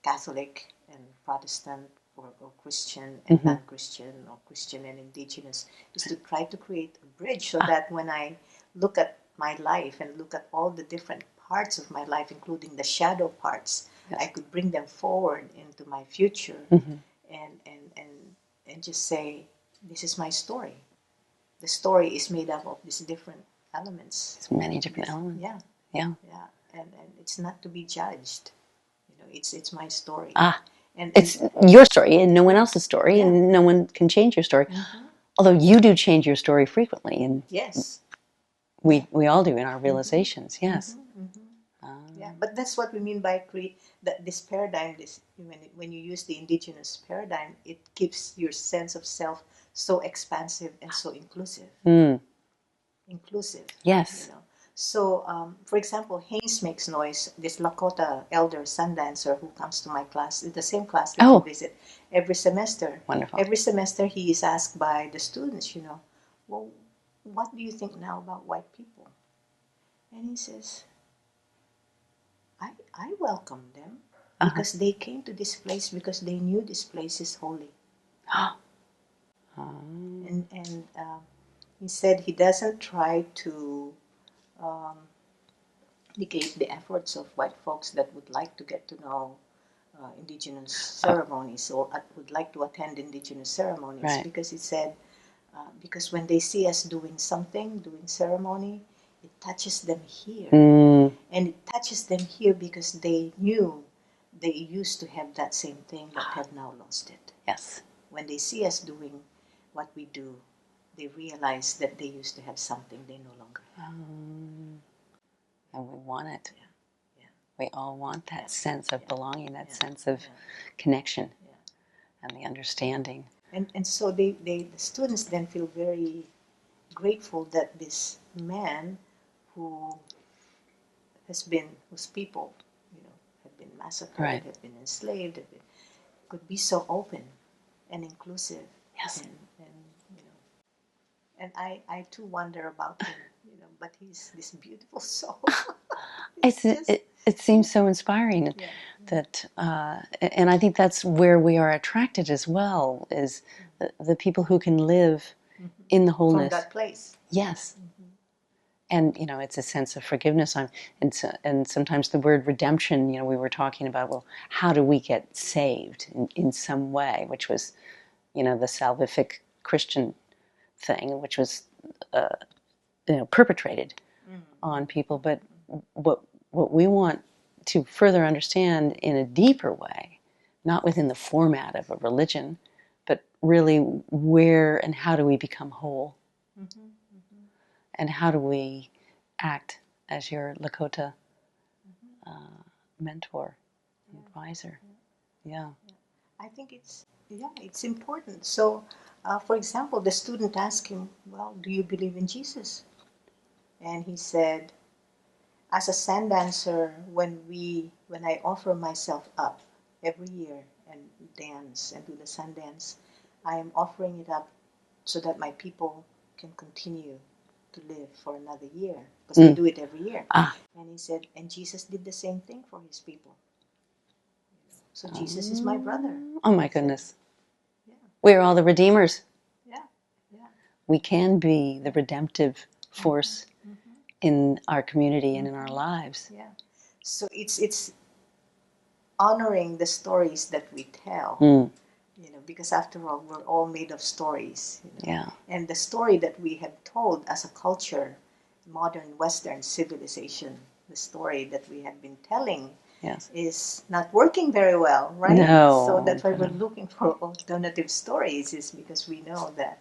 Catholic and Protestant, or Christian and non-Christian, or Christian and indigenous, is to try to create a bridge so that when I look at my life and look at all the different parts of my life, including the shadow parts, I could bring them forward into my future, and just say, "This is my story. The story is made up of these different elements." It's many different elements. Yeah. Yeah. Yeah, and it's not to be judged. It's my story. And It's your story and no one else's story, Yeah. and no one can change your story. Although you do change your story frequently, and yes, we all do in our realizations. Yes. yeah, but that's what we mean by this paradigm. When you use the indigenous paradigm, it keeps your sense of self so expansive and so inclusive. Inclusive. Yes. So, for example, Haynes Makes Noise, this Lakota elder sun dancer who comes to my class, the same class that you visit every semester. Wonderful. Every semester he is asked by the students, "Well, what do you think now about white people?" And he says, I welcome them because they came to this place because they knew this place is holy. And he said he doesn't try to negate the efforts of white folks that would like to get to know indigenous ceremonies, or would like to attend indigenous ceremonies, Right. because he said, because when they see us doing ceremony, it touches them here. And it touches them here because they knew they used to have that same thing but have now lost it. Yes. When they see us doing what we do, they realize that they used to have something they no longer have. And we want it. Yeah. We all want that sense of belonging, that sense of connection, and the understanding. And so the students then feel very grateful that this man whose people, have been massacred, have been enslaved, could be so open and inclusive. Yes. And I too wonder about him, but he's this beautiful soul. It seems so inspiring that, and I think that's where we are attracted as well, is the people who can live in the wholeness. From that place. Yes. And, it's a sense of forgiveness. And sometimes the word redemption, we were talking about, well, how do we get saved in some way, which was, the salvific Christian thing, which was, perpetrated on people. But what we want to further understand in a deeper way, not within the format of a religion, but really where and how do we become whole? And how do we act as your Lakota mentor, advisor. Yeah. I think it's important. So, for example, the student asked him, "Well, do you believe in Jesus?" And he said, "As a sand dancer, when I offer myself up every year and dance and do the sand dance, I am offering it up so that my people can continue to live for another year, because they do it every year." And he said, and Jesus did the same thing for his people. So Jesus is my brother. Oh my goodness. Yeah. We're all the redeemers. Yeah. Yeah. We can be the redemptive force in our community and in our lives. Yeah. So it's honoring the stories that we tell. Because after all, we're all made of stories. Yeah. And the story that we have told as a culture, modern Western civilization, the story that we have been telling is not working very well, right? No. So that's why we're looking for alternative stories, is because we know that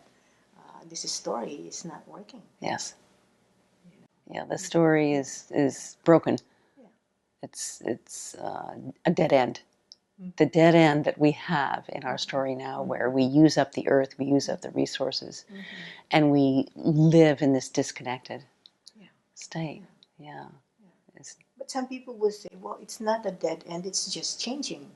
this story is not working. Yes. Yeah, the story is broken. Yeah. It's a dead end. The dead end that we have in our story now, where we use up the earth, we use up the resources, and we live in this disconnected state. Yeah. But some people will say, well, it's not a dead end, it's just changing.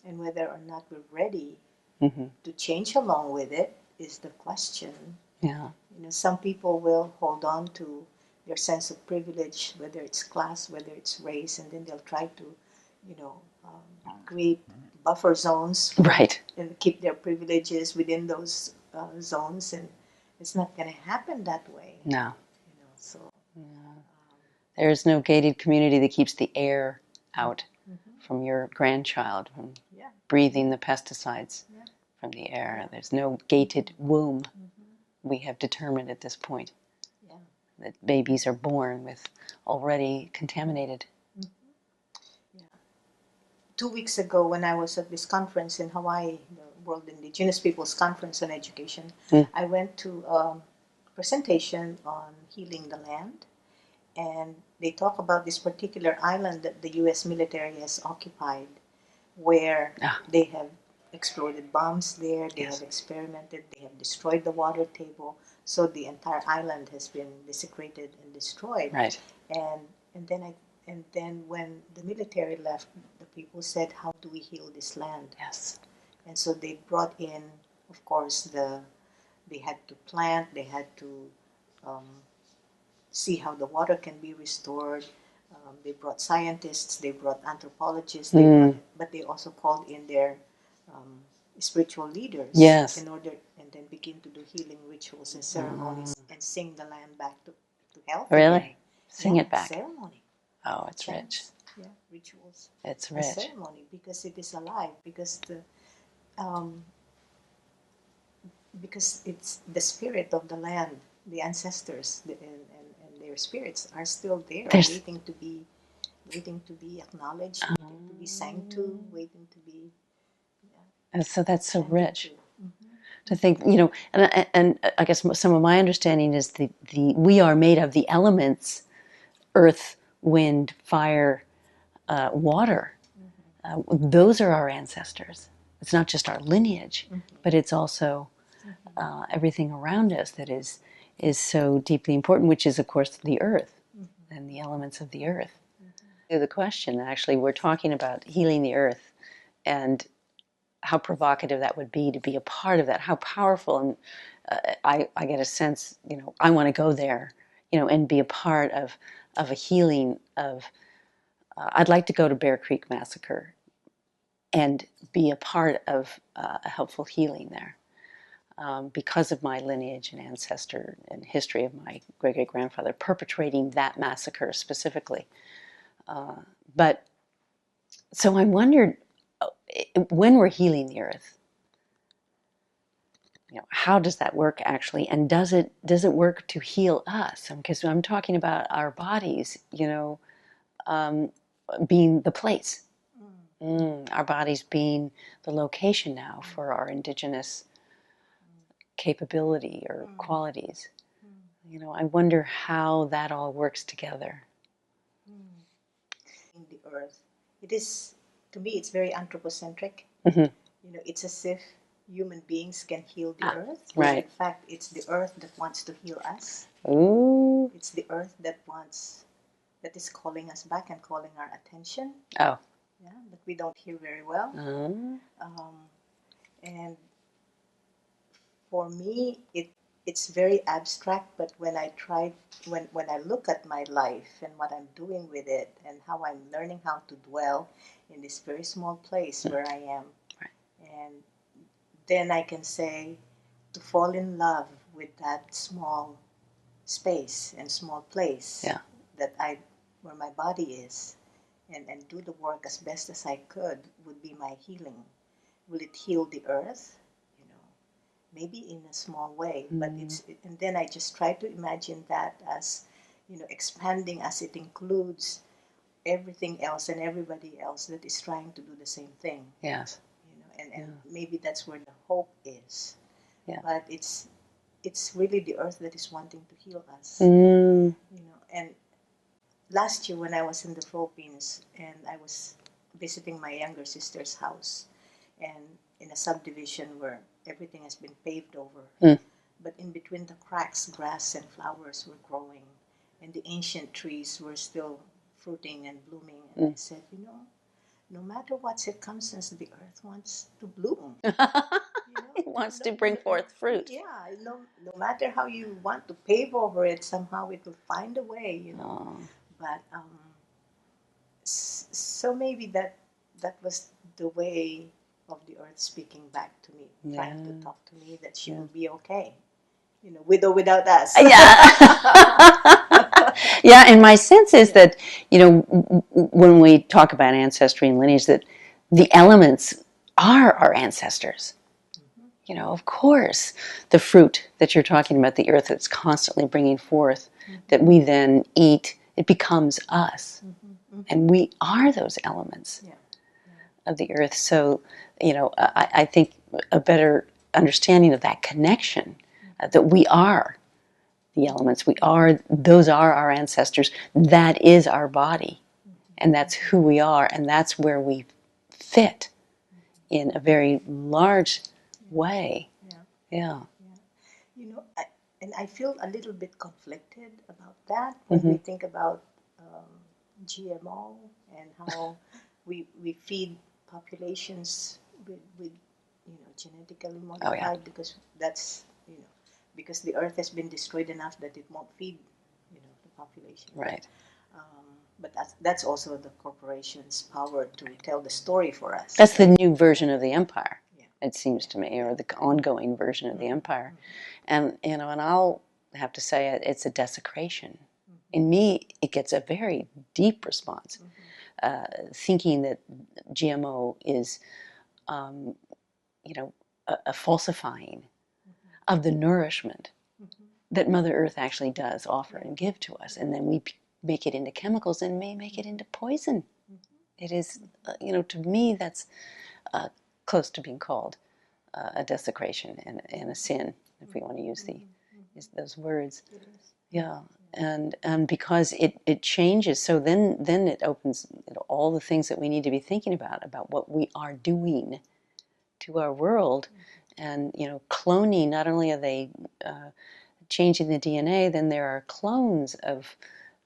And whether or not we're ready to change along with it is the question. Yeah. Some people will hold on to their sense of privilege, whether it's class, whether it's race, and then they'll try to, create buffer zones, right, and keep their privileges within those zones, and it's not going to happen that way. No. So there's no gated community that keeps the air out from your grandchild from breathing the pesticides from the air. There's no gated womb. We have determined at this point that babies are born with already contaminated. 2 weeks ago, when I was at this conference in Hawaii, the World Indigenous Peoples Conference on Education, I went to a presentation on healing the land, and they talk about this particular island that the U.S. military has occupied, where they have exploded bombs there, they have experimented, they have destroyed the water table, so the entire island has been desecrated and destroyed. Right. And then when the military left, the people said, how do we heal this land? Yes. And so they brought in, of course, they had to plant, they had to see how the water can be restored. They brought scientists, they brought anthropologists, but they also called in their spiritual leaders in order, and then begin to do healing rituals and ceremonies and sing the land back to health. Really? Again. Sing it back. Ceremony. Oh, it's rich. Yeah, rituals. It's rich. Ceremony, because it is alive, because it's the spirit of the land, the ancestors, and their spirits are still there, waiting to be acknowledged, waiting to be sang to, waiting to be. And so that's so rich. To think, and I guess some of my understanding is the we are made of the elements, earth, wind, fire, water. Those are our ancestors. It's not just our lineage, but it's also everything around us that is so deeply important, which is, of course, the earth and the elements of the earth. The question, actually, we're talking about healing the earth and how provocative that would be to be a part of that, how powerful. And I get a sense, I want to go there, and be a part of a healing of, I'd like to go to Bear Creek Massacre and be a part of a helpful healing there. Because of my lineage and ancestor and history of my great-great-grandfather perpetrating that massacre specifically. But so I wondered, when we're healing the earth, how does that work actually? And does it work to heal us? Because I'm talking about our bodies, being the place. Our bodies being the location now for our indigenous capability or qualities. I wonder how that all works together. In the earth, it is, to me, it's very anthropocentric. Mm-hmm. It's as if human beings can heal the earth. Right. In fact, it's the earth that wants to heal us. Ooh. It's the earth that is calling us back and calling our attention. Oh. Yeah, but we don't hear very well. And for me, it's very abstract. But when I look at my life and what I'm doing with it, and how I'm learning how to dwell in this very small place where I am, and then I can say, to fall in love with that small space and small place where my body is, and do the work as best as I could, would be my healing. Will it heal the earth? Maybe in a small way, but and then I just try to imagine that as, expanding as it includes everything else and everybody else that is trying to do the same thing. Yes. And maybe that's where the hope is. Yeah. But it's really the earth that is wanting to heal us. Mm. And last year when I was in the Philippines and I was visiting my younger sister's house, and in a subdivision where everything has been paved over, but in between the cracks, grass and flowers were growing, and the ancient trees were still fruiting and blooming. And I said, no matter what circumstance, the earth wants to bloom. It wants to bring forth fruit. Yeah, no matter how you want to pave over it, somehow it will find a way, But so maybe that was the way of the earth speaking back to me, trying to talk to me that she will be okay, with or without us. Yeah, and my sense is that, when we talk about ancestry and lineage, that the elements are our ancestors. Of course, the fruit that you're talking about, the earth that's constantly bringing forth, that we then eat, it becomes us. And we are those elements of the earth. So, I think a better understanding of that connection, that we are the elements, those are our ancestors, that is our body, and that's who we are, and that's where we fit in a very large way. Yeah. And I feel a little bit conflicted about that when we think about GMO and how we feed populations with genetically modified, because that's because the earth has been destroyed enough that it won't feed the population. Right. But that's also the corporation's power to tell the story for us. That's the new version of the empire, it seems to me, or the ongoing version of the empire. And and I'll have to say it's a desecration. In me, it gets a very deep response, thinking that GMO is, a falsifying of the nourishment that Mother Earth actually does offer and give to us, and then we make it into chemicals and may make it into poison. It is, to me, that's close to being called a desecration and a sin, if we want to use those words. Yeah, and because it changes, so then it opens all the things that we need to be thinking about what we are doing to our world, and cloning. Not only are they changing the DNA, then there are clones of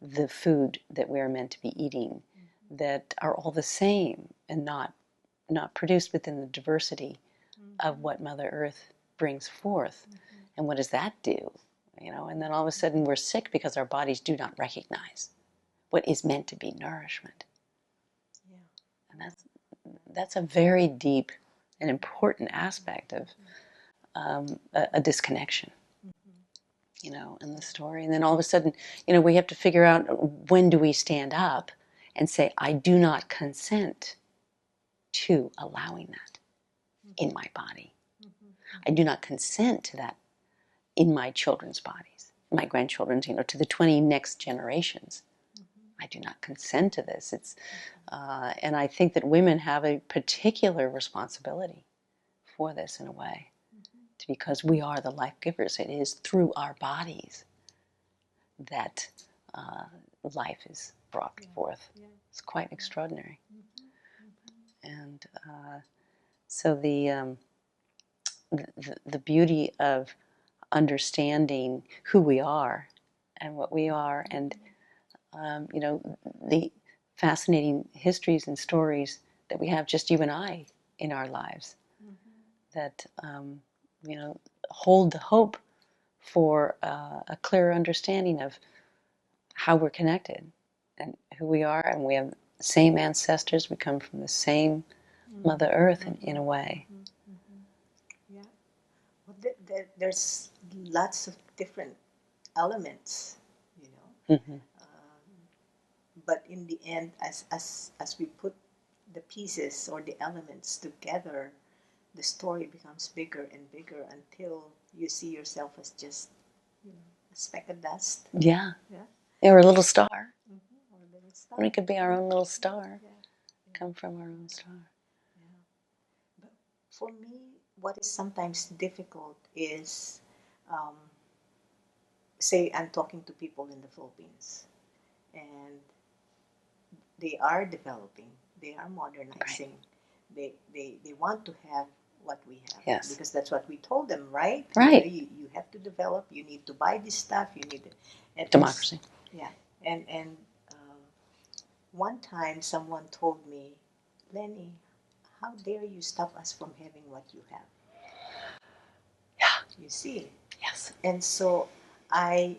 the food that we are meant to be eating that are all the same and not produced within the diversity of what Mother Earth brings forth. And what does that do? And then all of a sudden we're sick because our bodies do not recognize what is meant to be nourishment. And that's a very deep and important aspect of a disconnection, in the story. And then all of a sudden, we have to figure out, when do we stand up and say, I do not consent to allowing that in my body. I do not consent to that in my children's bodies, my grandchildren's, to the 20 next generations. I do not consent to this. And I think that women have a particular responsibility for this in a way, because we are the life givers. It is through our bodies that life is brought forth. Yeah. It's quite extraordinary. Mm-hmm. And so the beauty of understanding who we are and what we are, and you know, the fascinating histories and stories that we have, just you and I, in our lives, that you know, hold the hope for a clearer understanding of how we're connected and who we are, and we have the same ancestors. We come from the same Mother Earth in a way. Yeah. Well, there's lots of different elements, you know. Mm-hmm. But in the end, as we put the pieces or the elements together, the story becomes bigger and bigger until you see yourself as just, you know, a speck of dust. Yeah. Yeah. Or a little star. Or a little star. We could be our own little star. Yeah. Come from our own star. Yeah. But for me, what is sometimes difficult is, say, I'm talking to people in the Philippines, and they are developing, they are modernizing, they want to have what we have. Yes. Because that's what we told them, right? Right. You have to develop, you need to buy this stuff, you need Democracy. Yeah. And one time someone told me, Leny, how dare you stop us from having what you have? Yeah. You see? Yes. And so I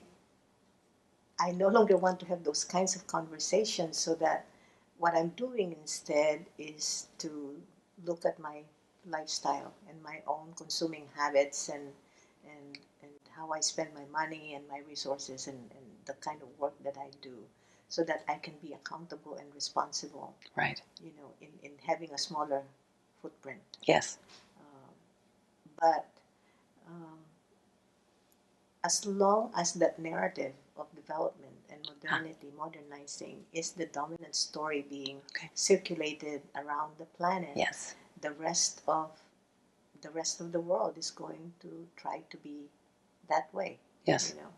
no longer want to have those kinds of conversations, so that what I'm doing instead is to look at my lifestyle and my own consuming habits, and how I spend my money and my resources, and the kind of work that I do, so that I can be accountable and responsible. Right. You know, in having a smaller footprint. Yes. But as long as that narrative of development and modernity, modernizing, is the dominant story being circulated around the planet, Yes. the rest of the world is going to try to be that way. Yes. You know,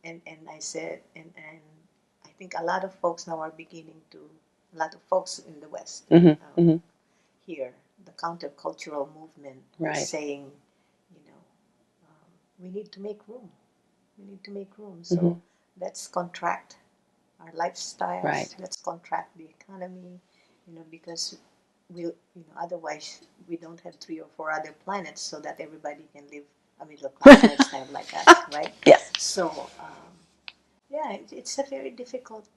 and I said, and I think a lot of folks now are beginning to, a lot of folks in the West, here, the countercultural movement Right. is saying, you know, we need to make room. We need to make room. So let's contract our lifestyles. Right. Let's contract the economy, you know, because we'll, you know, otherwise we don't have 3 or 4 other planets so that everybody can live a middle class lifestyle like us, right? Yes. So, yeah, it's a very difficult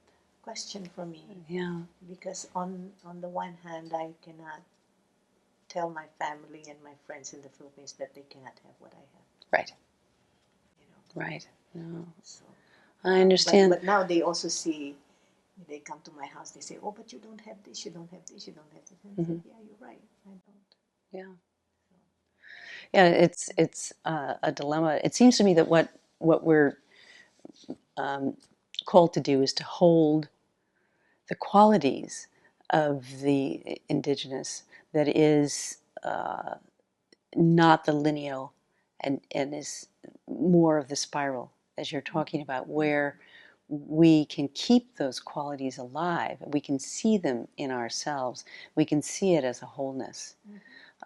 question for me. Yeah. Because on the one hand, I cannot tell my family and my friends in the Philippines that they cannot have what I have. Right. You know. Right. No. So, I understand. But now they also see, they come to my house, they say, oh, but you don't have this, you don't have this, you don't have this. And I say, yeah, you're right, I don't. Yeah. Yeah, it's a dilemma. It seems to me that what we're called to do is to hold the qualities of the indigenous that is not the lineal, and is more of the spiral, as you're talking about, where we can keep those qualities alive. We can see them in ourselves. We can see it as a wholeness.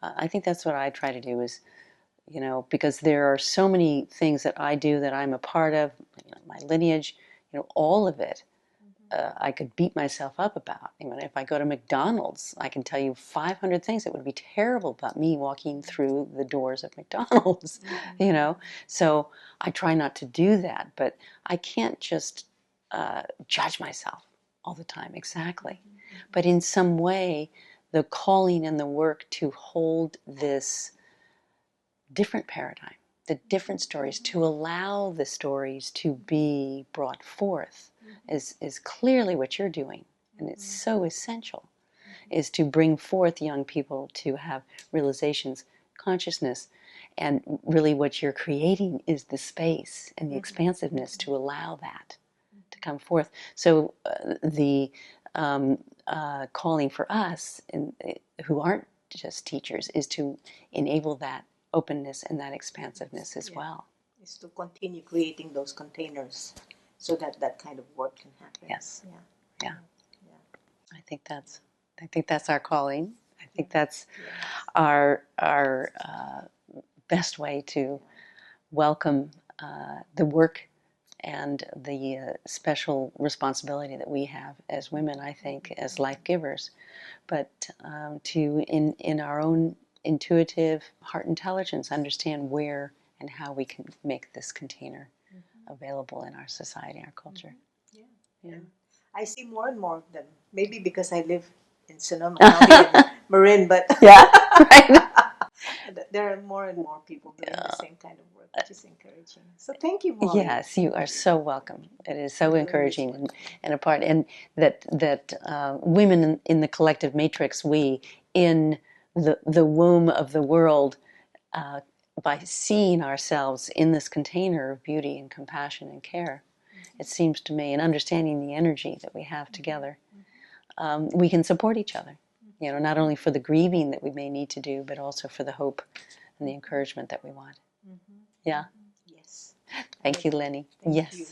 I think that's what I try to do, is, you know, because there are so many things that I do that I'm a part of, you know, my lineage, you know, all of it. I could beat myself up about. I mean, if I go to McDonald's, I can tell you 500 things that would be terrible about me walking through the doors of McDonald's, you know. So I try not to do that, but I can't just judge myself all the time, exactly. But in some way, the calling and the work to hold this different paradigm, the different stories, to allow the stories to be brought forth, is clearly what you're doing. And it's so essential, is to bring forth young people to have realizations, consciousness, and really what you're creating is the space and the expansiveness to allow that to come forth. So the calling for us, who aren't just teachers, is to enable that openness and that expansiveness as well. is to continue creating those containers so that that kind of work can happen. Yes. Yeah. Yeah. Yeah. I think that's our calling. I think that's Yes. our best way to welcome the work and the special responsibility that we have as women, I think, as life givers, but to, in our own intuitive heart intelligence, understand where and how we can make this container available in our society, our culture. Yeah. Yeah. I see more and more of them. Maybe because I live in Sonoma, now here in Marin, but Yeah, right. there are more and more people doing the same kind of work, which is encouraging. So thank you, Molly. Yes, you are so welcome. It is so Doing encouraging this work. and a part, and that women in the collective matrix, we in the womb of the world, by seeing ourselves in this container of beauty and compassion and care, it seems to me, and understanding the energy that we have together, we can support each other. You know, not only for the grieving that we may need to do, but also for the hope and the encouragement that we want. Yeah. Yes. Thank you, Leny. Thank Yes. you.